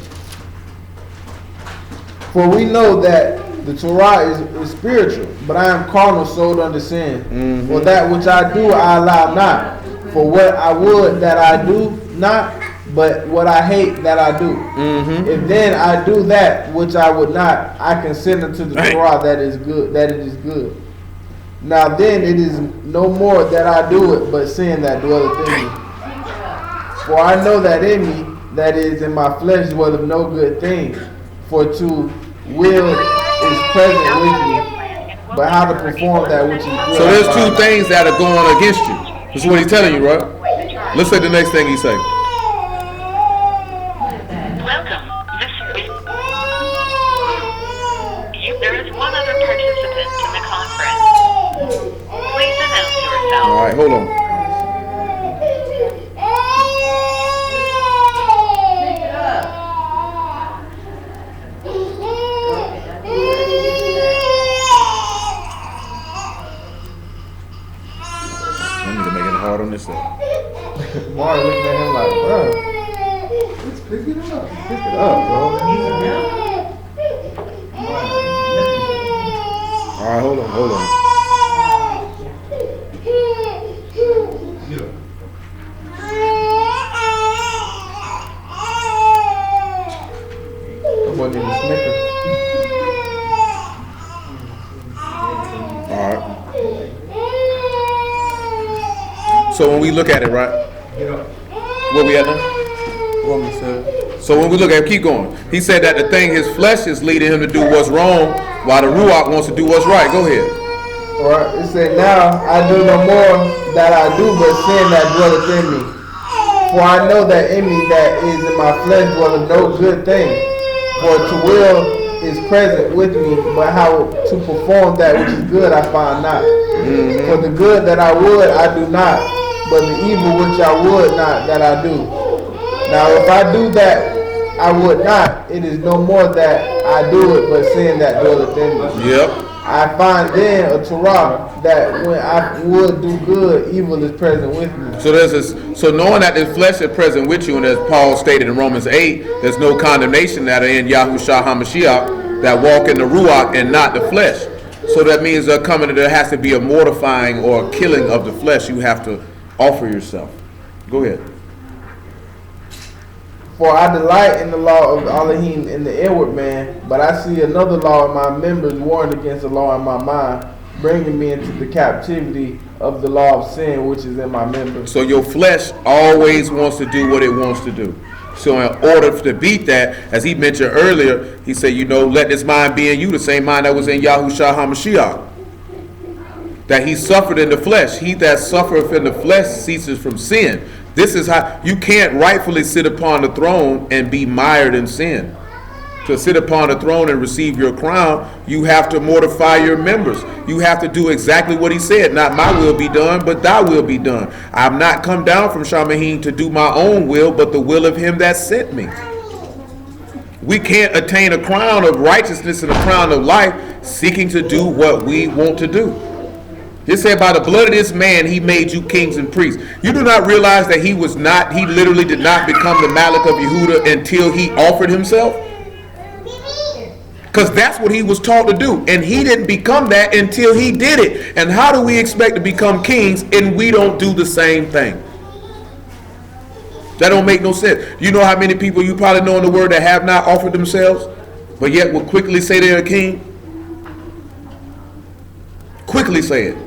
For we know that the Torah is spiritual, but I am carnal, sold under sin. For that which I do, I allow not. For what I would that I do not, but what I hate that I do. If then I do that which I would not, I consider to the Torah that is good, that it is good. Now then it is no more that I do it, but sin that dwelleth in me. For I know that in me, that is in my flesh, dwelleth no good thing. For to will is present with me, but how to perform that which is good. So there's two things that are going against you. This is what he's telling you, right? Let's say the next thing he say. Welcome. There is one other participant in the conference. Please announce yourself. All right, hold on. Hard on this side. Mark looking at him like, bro, let's pick it up. Pick it up, bro. All right, hold on. That boy need a Snicker. All right. So when we look at it, right? Where we at now? So when we look at it, keep going. He said that the thing his flesh is leading him to do what's wrong, while the Ruach wants to do what's right. Go ahead. Alright, it said, now I do no more that I do, but sin that dwelleth in me. For I know that in me that is in my flesh dwelleth no good thing. For to will is present with me, but how to perform that which is good I find not. For the good that I would I do not, but the evil which I would not that I do. Now if I do that I would not, it is no more that I do it, but sin that dwelleth in me. Yep. I find then a Torah that when I would do good, evil is present with me. So there's this. So knowing that the flesh is present with you, and as Paul stated in Romans 8, there's no condemnation that are in Yahushua HaMashiach that walk in the Ruach and not the flesh. So that means there has to be a mortifying or a killing of the flesh. You have to offer yourself. Go ahead. For I delight in the law of Elohim in the inward man, but I see another law in my members warring against the law in my mind, bringing me into the captivity of the law of sin which is in my members. So your flesh always wants to do what it wants to do. So in order to beat that, as he mentioned earlier, he said, let this mind be in you, the same mind that was in Yahushua HaMashiach. That he suffered in the flesh. He that suffereth in the flesh ceases from sin. This is how you can't rightfully sit upon the throne and be mired in sin. To sit upon the throne and receive your crown, you have to mortify your members. You have to do exactly what he said. Not my will be done, but thy will be done. I have not come down from Shamahim to do my own will, but the will of him that sent me. We can't attain a crown of righteousness and a crown of life seeking to do what we want to do. He said, by the blood of this man, he made you kings and priests. You do not realize that he literally did not become the Malak of Yehuda until he offered himself? Because that's what he was taught to do. And he didn't become that until he did it. And how do we expect to become kings and we don't do the same thing? That don't make no sense. You know how many people you probably know in the word that have not offered themselves, but yet will quickly say they're a king? Quickly say it.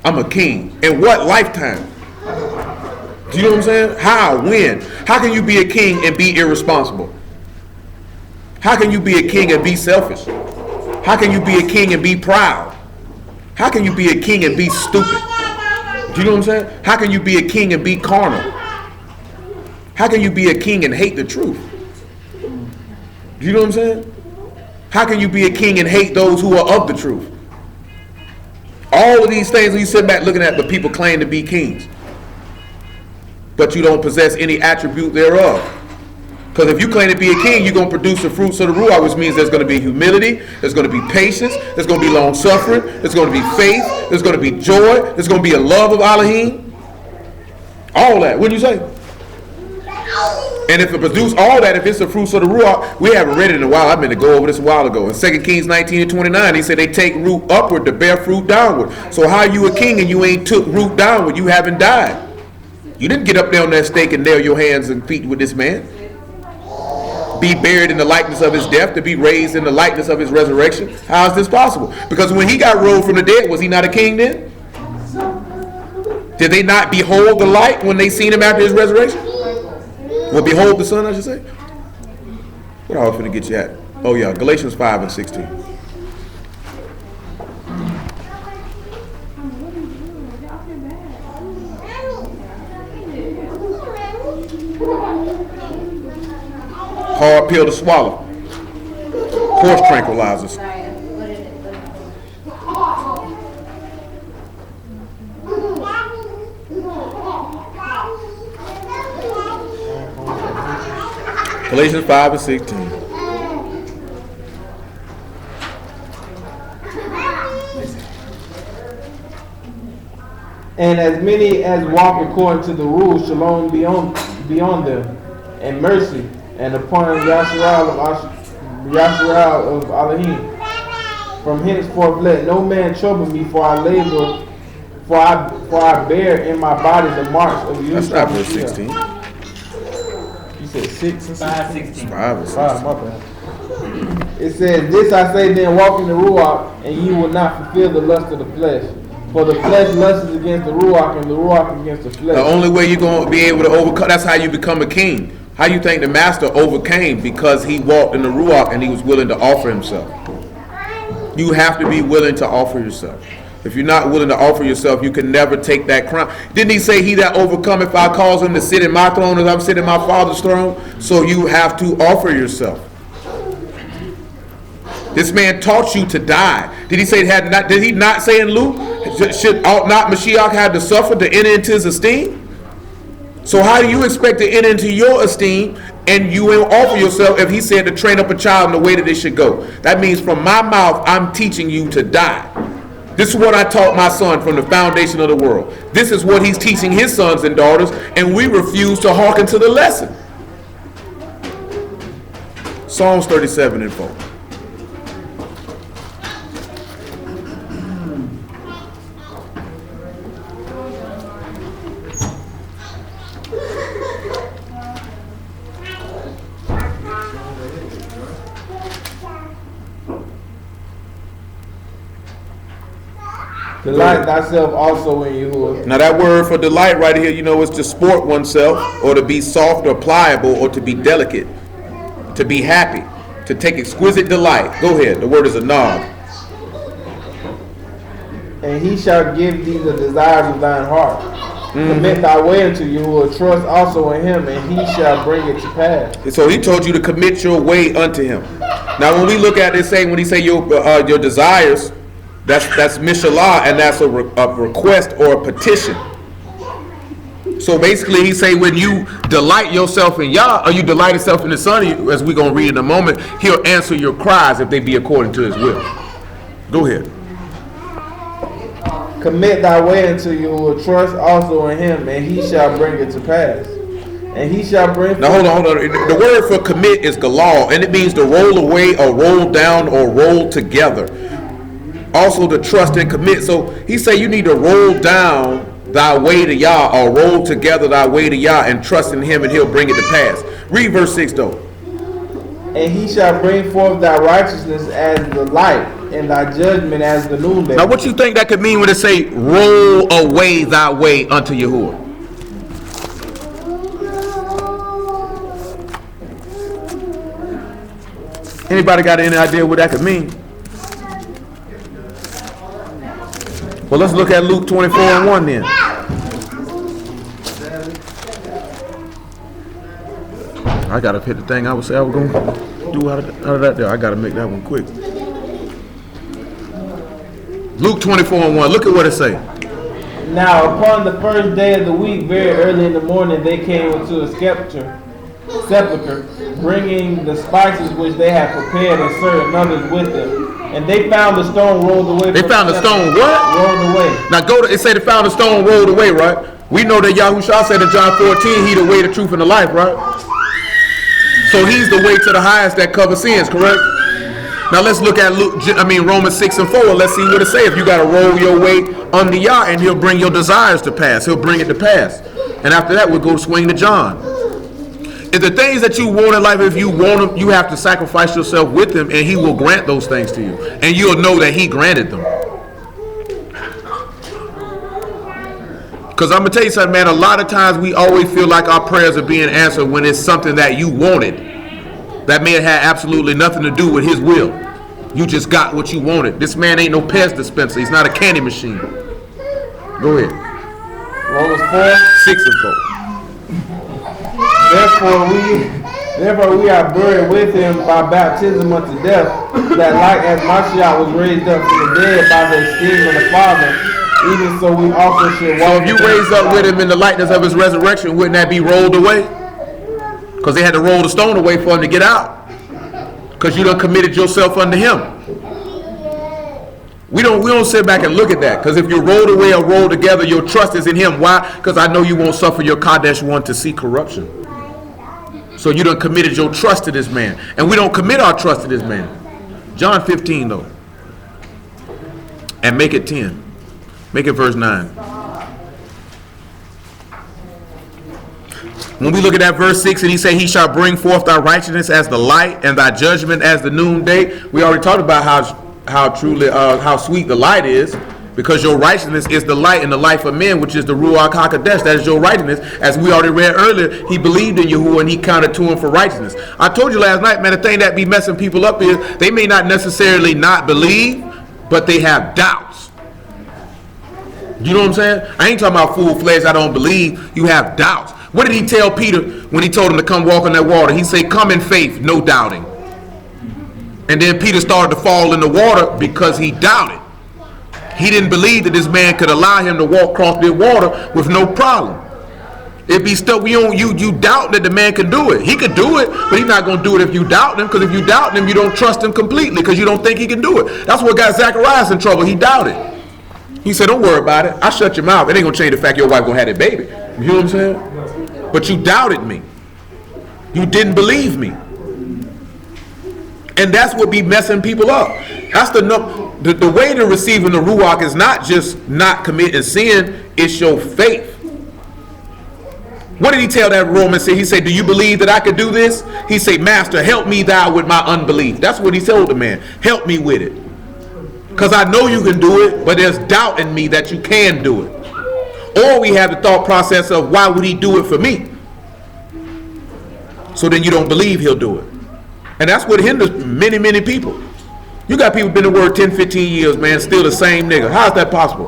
I'm a king. In what lifetime? Do you know what I'm saying? How? When? How can you be a king and be irresponsible? How can you be a king and be selfish? How can you be a king and be proud? How can you be a king and be stupid? Do you know what I'm saying? How can you be a king and be carnal? How can you be a king and hate the truth? Do you know what I'm saying? How can you be a king and hate those who are of the truth? All of these things when you sit back looking at, but people claim to be kings, but you don't possess any attribute thereof. Because if you claim to be a king, you're going to produce the fruits of the Ruach, which means there's going to be humility, there's going to be patience, there's going to be long suffering, there's going to be faith, there's going to be joy, there's going to be a love of Elohim. All that. Wouldn't you say? And if it produce all that, if it's the fruits of the Ruach, we haven't read it in a while. I meant to go over this a while ago. In 2 Kings 19:29, he said they take root upward to bear fruit downward. So how are you a king and you ain't took root downward? You haven't died. You didn't get up there on that stake and nail your hands and feet with this man. Be buried in the likeness of his death, to be raised in the likeness of his resurrection. How is this possible? Because when he got rose from the dead, was he not a king then? Did they not behold the light when they seen him after his resurrection? Well, behold the Son, I should say. What I was going to get you at? Oh yeah, Galatians 5:16. Hard pill to swallow. Horse tranquilizers. Galatians 5:16. And as many as walk according to the rules, shalom be on them, and mercy, and upon Yasharal of Elohim. From henceforth let no man trouble me, for I labor, for I bear in my body the marks of you. That's not verse 16. You said 6 and 5:16. 5 and 16. My bad. It says, this I say then, walk in the Ruach, and you will not fulfill the lust of the flesh. For the flesh lusts against the Ruach, and the Ruach against the flesh. The only way you're going to be able to overcome, that's how you become a king. How you think the master overcame? Because he walked in the Ruach and he was willing to offer himself. You have to be willing to offer yourself. If you're not willing to offer yourself, you can never take that crown. Didn't he say, he that overcome, if I cause him to sit in my throne as I'm sitting in my Father's throne? So you have to offer yourself. This man taught you to die. Did he say did he not say in Luke, ought not Mashiach have to suffer to enter into his esteem? So how do you expect to enter into your esteem and you will offer yourself if he said to train up a child in the way that they should go? That means from my mouth, I'm teaching you to die. This is what I taught my son from the foundation of the world. This is what he's teaching his sons and daughters, and we refuse to hearken to the lesson. Psalms 37:4. Delight thyself also in Yahuwah. Now that word for delight right here, you know, is to sport oneself, or to be soft or pliable, or to be delicate, to be happy, to take exquisite delight. Go ahead. The word is a nod. And he shall give thee the desires of thine heart. Commit thy way unto Yahuwah. Trust also in him, and he shall bring it to pass. So he told you to commit your way unto him. Now when we look at this saying, when he say your desires, that's mishalah, and that's a request or a petition. So basically he say when you delight yourself in Yah, or you delight yourself in the Son, as we're going to read in a moment, he'll answer your cries if they be according to his will. Go ahead. Commit thy way unto Yahuwah. Trust also in him, and he shall bring it to pass. And he shall bring... Now hold on. The word for commit is galal, and it means to roll away or roll down or roll together. Also to trust and commit. So he say you need to roll down thy way to Yah, or roll together thy way to Yah, and trust in him, and he'll bring it to pass. Read verse 6 though. And he shall bring forth thy righteousness as the light, and thy judgment as the noonday. Now what you think that could mean when it say roll away thy way unto Yahuwah? Anybody got any idea what that could mean? Well, let's look at Luke 24:1 then. I gotta hit the thing I would say I was gonna do out of that there. I gotta make that one quick. Luke 24:1. Look at what it say. Now, upon the first day of the week, very early in the morning, they came into a sepulchre, bringing the spices which they had prepared, and certain others with them. And they found the stone rolled away. They found the stone what? Rolled away. Now it say they found the stone rolled away, right? We know that Yahushua said in John 14, he the way, the truth, and the life, right? So he's the way to the highest that covers sins, correct? Now let's look at Romans 6:4. Let's see what it say. If you got to roll your way under Yah, and he'll bring your desires to pass. He'll bring it to pass. And after that, we'll go swing to John. If the things that you want in life, if you want them, you have to sacrifice yourself with him, and he will grant those things to you. And you'll know that he granted them. Because I'm going to tell you something, man, a lot of times we always feel like our prayers are being answered when it's something that you wanted that may have had absolutely nothing to do with his will. You just got what you wanted. This man ain't no Pez dispenser. He's not a candy machine. Go ahead. Romans 4:6-4. Therefore we are buried with him by baptism unto death, that like as Mashiach was raised up from the dead by the esteem of the Father, even so we also should walk. So if you raised up with him in the likeness of his resurrection, wouldn't that be rolled away? Because they had to roll the stone away for him to get out. Because you done committed yourself unto him. We don't sit back and look at that. Because if you're rolled away or rolled together, your trust is in him. Why? Because I know you won't suffer your Kadesh one to see corruption. So you done committed your trust to this man. And we don't commit our trust to this man. John 15 though. And make it 10. Make it verse 9. When we look at that verse 6 and he said, he shall bring forth thy righteousness as the light and thy judgment as the noonday. We already talked about how sweet the light is, because your righteousness is the light in the life of men, which is the Ruach HaKodesh. That is your righteousness. As we already read earlier, he believed in Yahuwah and he counted to him for righteousness. I told you last night, man, the thing that be messing people up is they may not necessarily not believe, but they have doubts. You know what I'm saying? I ain't talking about full-fledged, I don't believe. You have doubts. What did he tell Peter when he told him to come walk on that water? He said, come in faith, no doubting. And then Peter started to fall in the water because he doubted. He didn't believe that this man could allow him to walk across the water with no problem. If he stuck, you doubt that the man can do it. He could do it, but he's not going to do it if you doubt him, because if you doubt him, you don't trust him completely because you don't think he can do it. That's what got Zacharias in trouble. He doubted. He said, don't worry about it. I shut your mouth. It ain't going to change the fact your wife going to have that baby. You know what I'm saying? But you doubted me. You didn't believe me. And that's what be messing people up. That's the way to receiving the Ruach is not just not committing sin, it's your faith. What did he tell that Roman? He said, do you believe that I could do this? He said, Master, help me thou with my unbelief. That's what he told the man. Help me with it. Because I know you can do it, but there's doubt in me that you can do it. Or we have the thought process of, why would he do it for me? So then you don't believe he'll do it. And that's what hinders many, many people. You got people been to work 10, 15 years, man, still the same nigga. How is that possible?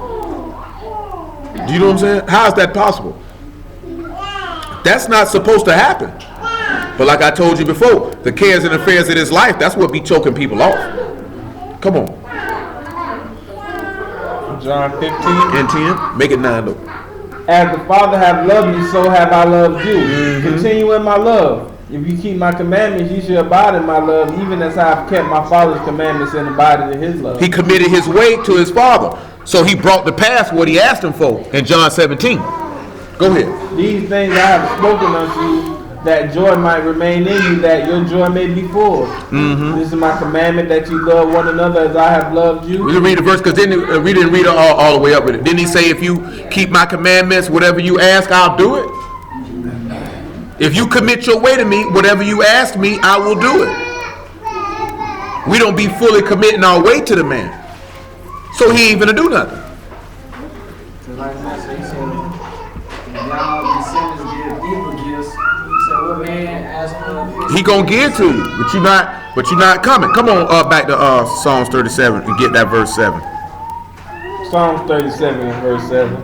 Do you know what I'm saying? How is that possible? That's not supposed to happen. But like I told you before, the cares and affairs of this life, that's what be choking people off. Come on. John 15 and 10. Make it 9 though. As the Father hath loved me, so have I loved you. Continue in my love. If you keep my commandments, you shall abide in my love, even as I have kept my Father's commandments and abided in his love. He committed his way to his Father. So he brought to pass what he asked him for in John 17. Go ahead. These things I have spoken unto you, that joy might remain in you, that your joy may be full. This is my commandment, that you love one another as I have loved you. We didn't read the verse because we didn't read it all the way up with it. Didn't he say, if you keep my commandments, whatever you ask, I'll do it? If you commit your way to me, whatever you ask me, I will do it. We don't be fully committing our way to the man. So he ain't gonna do nothing. So like I said, he said, Y'all descendants give evil gifts. So what man ask for? He gonna give to you, but you're not coming. Come on back to Psalms 37 and get that verse 7. Psalms 37 and verse 7.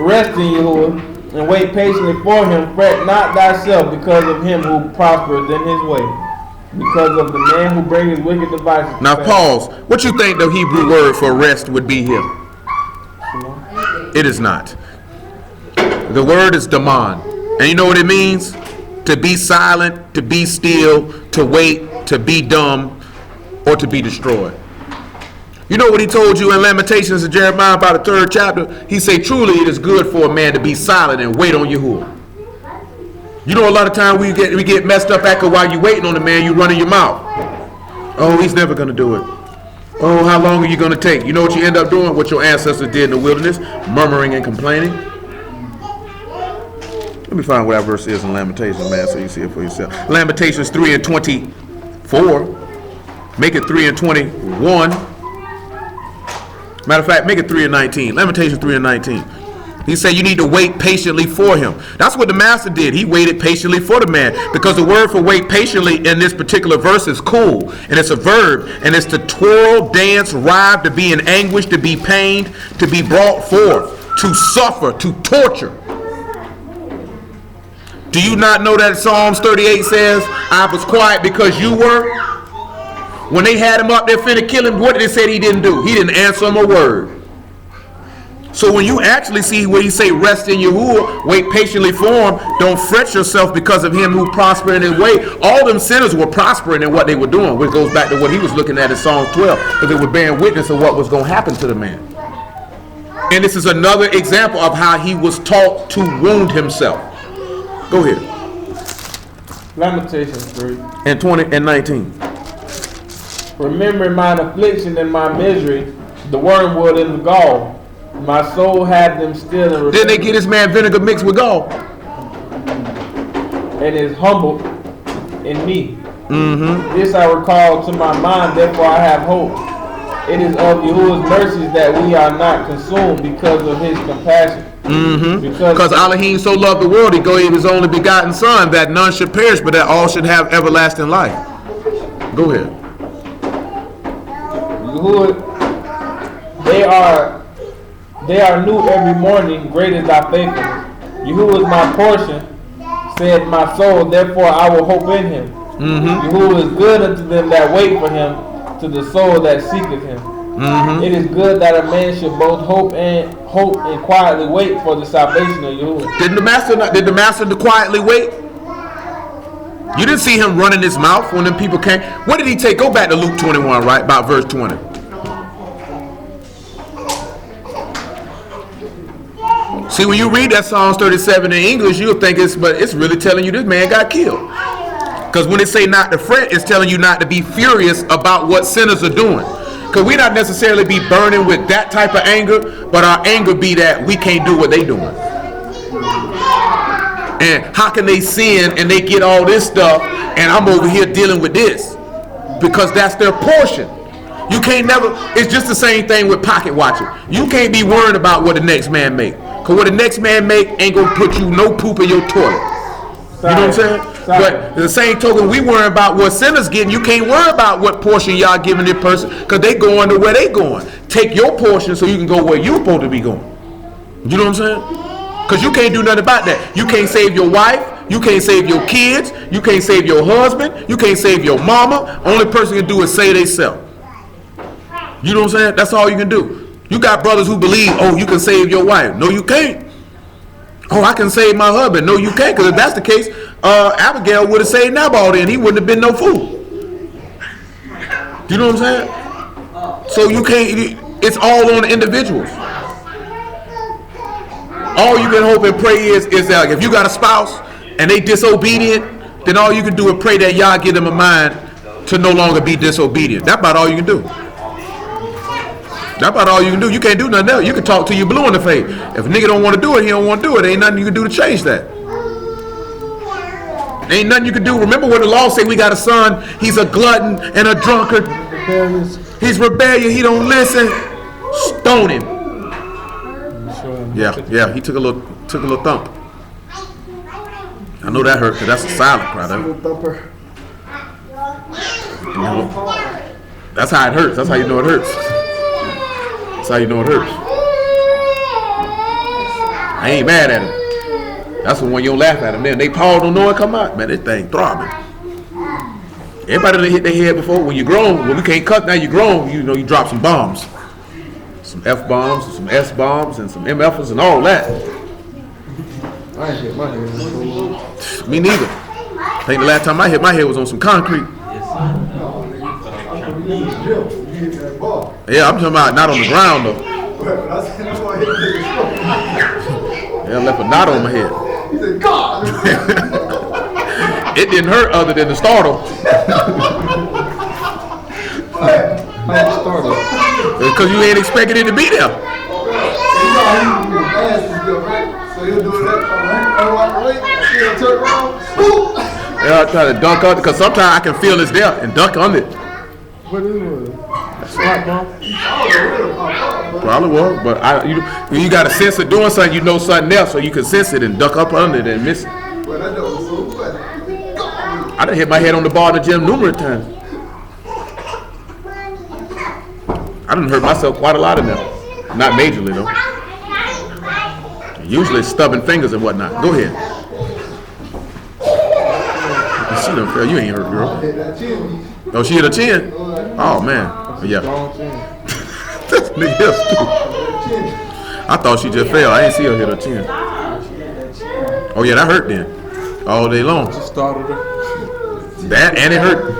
Rest in Yahuwah and wait patiently for him. Fret not thyself because of him who prospereth in his way, because of the man who brings wicked devices. Now pause. What you think the Hebrew word for rest would be here? It is not. The word is daman. And you know what it means? To be silent, to be still, to wait, to be dumb, or to be destroyed. You know what he told you in Lamentations of Jeremiah about the 3rd chapter? He said, truly it is good for a man to be silent and wait on Yahuwah. You know, a lot of times we get messed up at while you waiting on the man, you running your mouth. Oh, he's never going to do it. Oh, how long are you going to take? You know what you end up doing? What your ancestors did in the wilderness, murmuring and complaining. Let me find where that verse is in Lamentations, man, so you see it for yourself. Lamentations 3 and 24. Make it 3 and 21. Matter of fact, make it 3 and 19. Lamentations 3 and 19. He said you need to wait patiently for him. That's what the master did. He waited patiently for the man, because the word for wait patiently in this particular verse is cool, and it's a verb, and it's to twirl, dance, writhe, to be in anguish, to be pained, to be brought forth, to suffer, to torture. Do you not know that Psalms 38 says, I was quiet because you were? When they had him up there finna kill him, what did they say he didn't do? He didn't answer him a word. So when you actually see where he say rest in Yahuwah, wait patiently for him, don't fret yourself because of him who prospered in his way. All them sinners were prospering in what they were doing, which goes back to what he was looking at in Psalm 12, because they were bearing witness of what was going to happen to the man. And this is another example of how he was taught to wound himself. Go ahead. Lamentations 3 and 20 and 19. Remembering mine affliction and my misery, the wormwood and the gall. My soul had them still. Then they get this man vinegar mixed with gall. And is humbled in me. This I recall to my mind, therefore I have hope. It is of Yahuwah's mercies that we are not consumed because of his compassion. Because Elohim so loved the world, he gave his only begotten son, that none should perish, but that all should have everlasting life. Go ahead. Yahuwah, they are new every morning, great is thy faithfulness. Yahuwah is my portion, said my soul, therefore I will hope in him. Yahuwah is good unto them that wait for him, to the soul that seeketh him. It is good that a man should both hope and quietly wait for the salvation of Yahuwah. Did the master quietly wait? You didn't see him running his mouth when them people came. What did he take? Go back to Luke 21, right? About verse 20. See, when you read that Psalms 37 in English, you'll think it's really telling you this man got killed. Because when it say not to fret, it's telling you not to be furious about what sinners are doing. Because we not necessarily be burning with that type of anger, but our anger be that we can't do what they doing. And how can they sin and they get all this stuff and I'm over here dealing with this? Because that's their portion. You can't never, it's just the same thing with pocket watching. You can't be worried about what the next man make. Because what the next man make ain't going to put you no poop in your toilet. You know what I'm saying? But the same token, we worry about what sinners getting. You can't worry about what portion y'all giving this person, because they going to where they going. Take your portion so you can go where you supposed to be going. You know what I'm saying? Because you can't do nothing about that. You can't save your wife. You can't save your kids. You can't save your husband. You can't save your mama. Only person can do is save themselves. You know what I'm saying? That's all you can do. You got brothers who believe, oh, you can save your wife. No, you can't. Oh, I can save my husband. No, you can't. Because if that's the case, Abigail would have saved Nabal then. He wouldn't have been no fool. You know what I'm saying? So you can't, it's all on the individuals. All you can hope and pray is that if you got a spouse and they disobedient, then all you can do is pray that y'all give them a mind to no longer be disobedient. That's about all you can do. That's about all you can do. You can't do nothing else. You can talk till you blue in the face. If a nigga don't want to do it, he don't want to do it. Ain't nothing you can do to change that. Ain't nothing you can do. Remember when the law say we got a son, he's a glutton and a drunkard. He's rebellious. He don't listen. Stone him. Yeah, he took a little thump. I know that hurt because that's a silent cry. That's how it hurts. That's how you know it hurts. That's how you know it hurts. I ain't mad at him. That's the one you don't laugh at him. Then they Paul don't know it come out. Man, this thing throbbing. Everybody done hit their head before. When you're grown, when we can't cut now, you're grown. You know you drop some bombs, some F bombs, some S bombs, and some MFs and all that. I ain't hit my head. Me neither. I think the last time I hit my head was on some concrete. Yeah, I'm talking about not on the ground though. Yeah, I left a knot on my head. He said, God! It didn't hurt other than the startle. Because you ain't expecting it to be there. So he'll do that. He'll turn around. Yeah, I try to dunk under because sometimes I can feel it's there and dunk under it. What is it? That's right, bro. Probably was, but you got a sense of doing something, you know something else, so you can sense it and duck up under it and miss it. I done hit my head on the bar in the gym numerous times. I done hurt myself quite a lot in there. Not majorly though. Usually stubborn fingers and whatnot. Go ahead. She done fell. You ain't hurt, girl. Oh, she hit her chin? Oh, man. Yeah. I thought she just fell. I didn't see her hit her chin. Oh, yeah, that hurt then. All day long. Just started her. That and it hurt.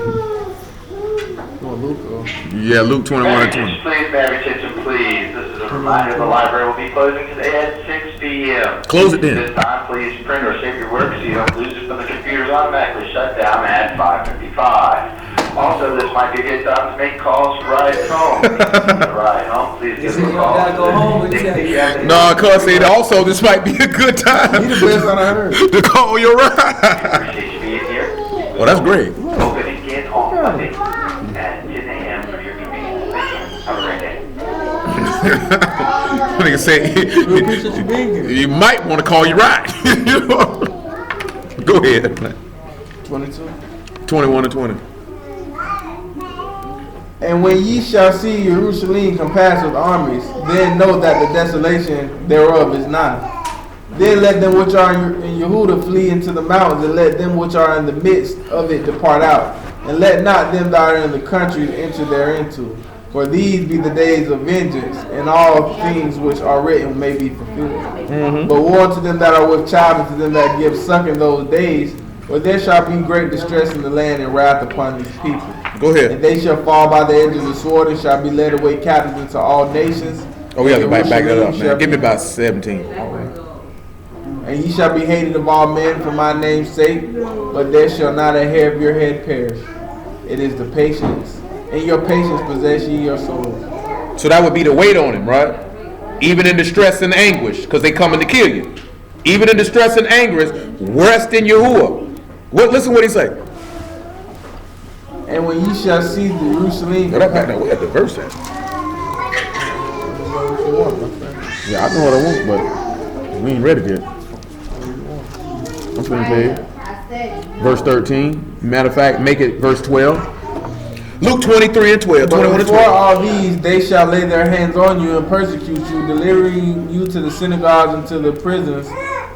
Yeah, Luke 21 and 20. Please, may I have your attention, please? This is a reminder the library will be closing today at 6 p.m. Close it then. This time, please print or save your work so you don't lose it when the computers automatically shut down at 5:55. Also, this might be a good time to make calls to ride home. Ride home, please give us a call. No, cuz see, also this might be a good time He the best I heard. to call your ride. Appreciate you being here. Oh, that's great. Open again on Monday at 10 a.m. for your convenience. Have a great day. Nigga say you might want to call your ride. Go ahead. 22. 21 and 20. And when ye shall see Jerusalem compassed with armies, then know that the desolation thereof is nigh. Then let them which are in Yehuda flee into the mountains, and let them which are in the midst of it depart out. And let not them that are in the country enter thereinto. For these be the days of vengeance, and all things which are written may be fulfilled. But woe unto them that are with child, and to them that give suck in those days, for there shall be great distress in the land and wrath upon these people. Go ahead. And they shall fall by the edge of the sword and shall be led away captives into all nations. Oh, we have to back that up, man. Give me about 17. And ye shall be hated of all men for my name's sake, but there shall not a hair of your head perish. It is the patience. In your patience possess ye your souls. So that would be the weight on him, right? Even in distress and anguish, because they coming to kill you. Even in distress and anguish, rest in Yahuwah. Listen what he say. And when ye shall see Jerusalem, What back now? We got the verse at. Yeah, I know what I want, but we ain't ready yet. I'm finna play it. Verse 13. Matter of fact, make it verse 12. Luke 23 and 12. 21 and before 12. all these, they shall lay their hands on you and persecute you, delivering you to the synagogues and to the prisons,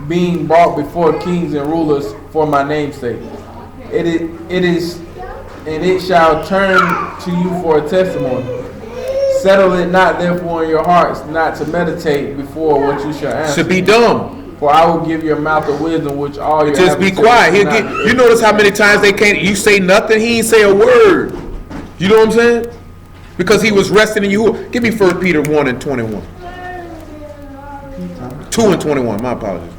being brought before kings and rulers for my name's sake. It is, and it shall turn to you for a testimony. Settle it not therefore in your hearts, not to meditate before what you shall answer. Should be dumb. For I will give your mouth of wisdom, which all your Just be quiet. He'll get, you notice how many times they can't. You say nothing, he ain't say a word. You know what I'm saying? Because he was resting in you. Give me 1 Peter 1 and 21. 2 and 21. My apologies.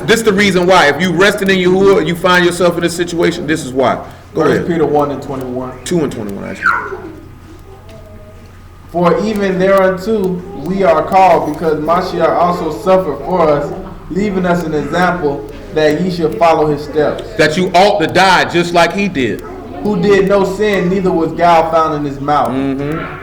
This is the reason why. If you resting in Yahuwah and you find yourself in this situation, this is why. Go 1 ahead. Peter 1 and 21. 2 and 21, actually. For even thereunto we are called, because Mashiach also suffered for us, leaving us an example that ye should follow his steps. That you ought to die just like he did. who did no sin, neither was gall found in his mouth.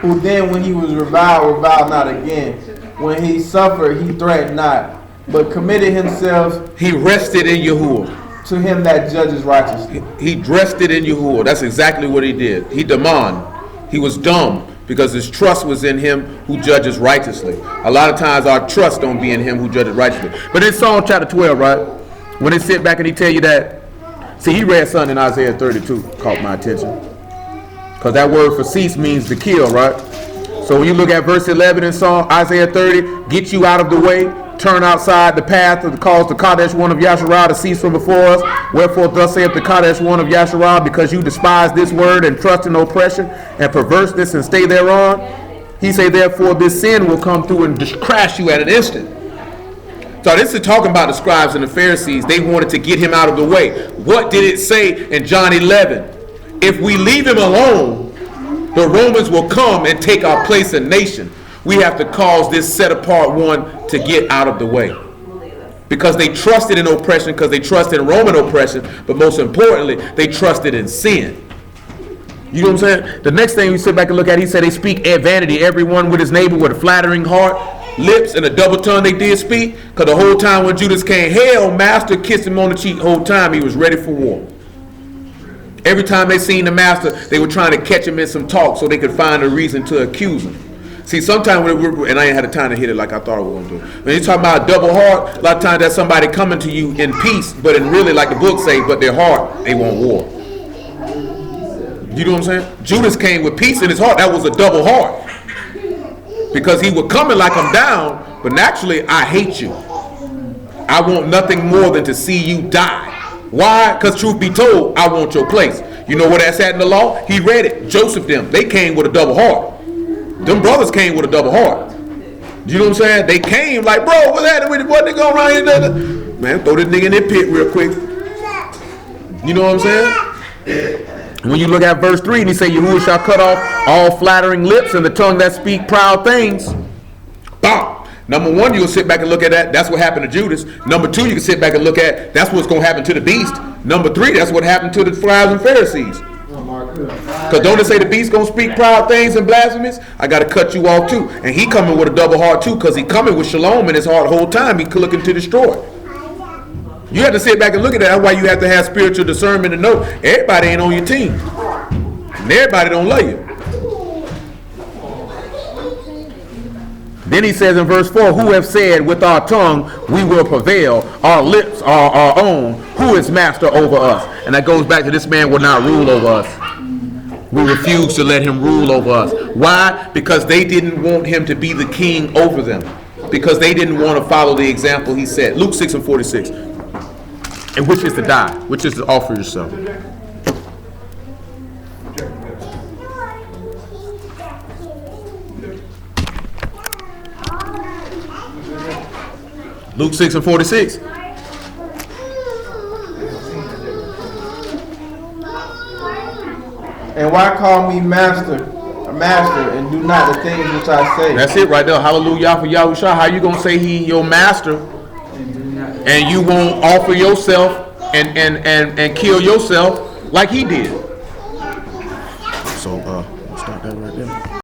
Who then, when he was reviled not again. When he suffered, he threatened not, but committed himself. He rested in Yahuwah. To him that judges righteously. He rested in Yahuwah. That's exactly what he did. He daman. He was dumb because his trust was in him who judges righteously. A lot of times our trust don't be in him who judges righteously. But in Psalm chapter 12, right, when they sit back and he tell you that, see, he read something in Isaiah 32, caught my attention. Because that word for cease means to kill, right? So when you look at verse 11 in Psalm Isaiah 30, get you out of the way, turn outside the path of the cause the Kadesh one of Yasharah to cease from before us. Wherefore thus saith the Kadesh one of Yasharah, because you despise this word and trust in oppression and perverseness and stay thereon. He say, therefore this sin will come through and just crash you at an instant. So this is talking about the scribes and the Pharisees. They wanted to get him out of the way. What did it say in John 11? If we leave him alone, the Romans will come and take our place in nation. We have to cause this set apart one to get out of the way. Because they trusted in oppression, because they trusted in Roman oppression, but most importantly, they trusted in sin. You know what I'm saying? The next thing we sit back and look at, he said they speak vanity, everyone with his neighbor with a flattering heart, lips, and a double tongue they did speak. Because the whole time when Judas came, hail, master, kissed him on the cheek. The whole time he was ready for war. Every time they seen the master, they were trying to catch him in some talk so they could find a reason to accuse him. See, sometimes, and I ain't had the time to hit it like I thought I was going to do. When you talk about a double heart, a lot of times that's somebody coming to you in peace, but in really, like the book say, but their heart, they want war. You know what I'm saying? Judas came with peace in his heart. That was a double heart. Because he was coming like I'm down, but naturally, I hate you. I want nothing more than to see you die. Why? Because truth be told, I want your place. You know where that's at in the law? He read it. Joseph them. They came with a double heart. Them brothers came with a double heart. You know what I'm saying? They came like, bro, what's happening with it? What they going around here? Man, throw this nigga in that pit real quick. You know what I'm saying? When you look at verse 3, and he say, Yahuwah shall cut off all flattering lips and the tongue that speak proud things. Bam! Number one, you can sit back and look at that. That's what happened to Judas. Number two, you can sit back and look at that's what's going to happen to the beast. Number three, that's what happened to the scribes and Pharisees. Because don't it say the beast going to speak proud things and blasphemies? I got to cut you off too. And he coming with a double heart too, because he coming with shalom in his heart the whole time. He looking to destroy. You have to sit back and look at that. That's why you have to have spiritual discernment to know everybody ain't on your team. And everybody don't love you. Then he says in verse 4, who have said with our tongue we will prevail, our lips are our own, who is master over us? And that goes back to this man will not rule over us. We refuse to let him rule over us. Why? Because they didn't want him to be the king over them. Because they didn't want to follow the example he said. Luke 6:46. And which is to die, which is to offer yourself. Luke 6:46. And why call me master, and do not the things which I say? That's it right there. Hallelujah for Yahushua. How you gonna say he your master, and you won't offer yourself and kill yourself like he did?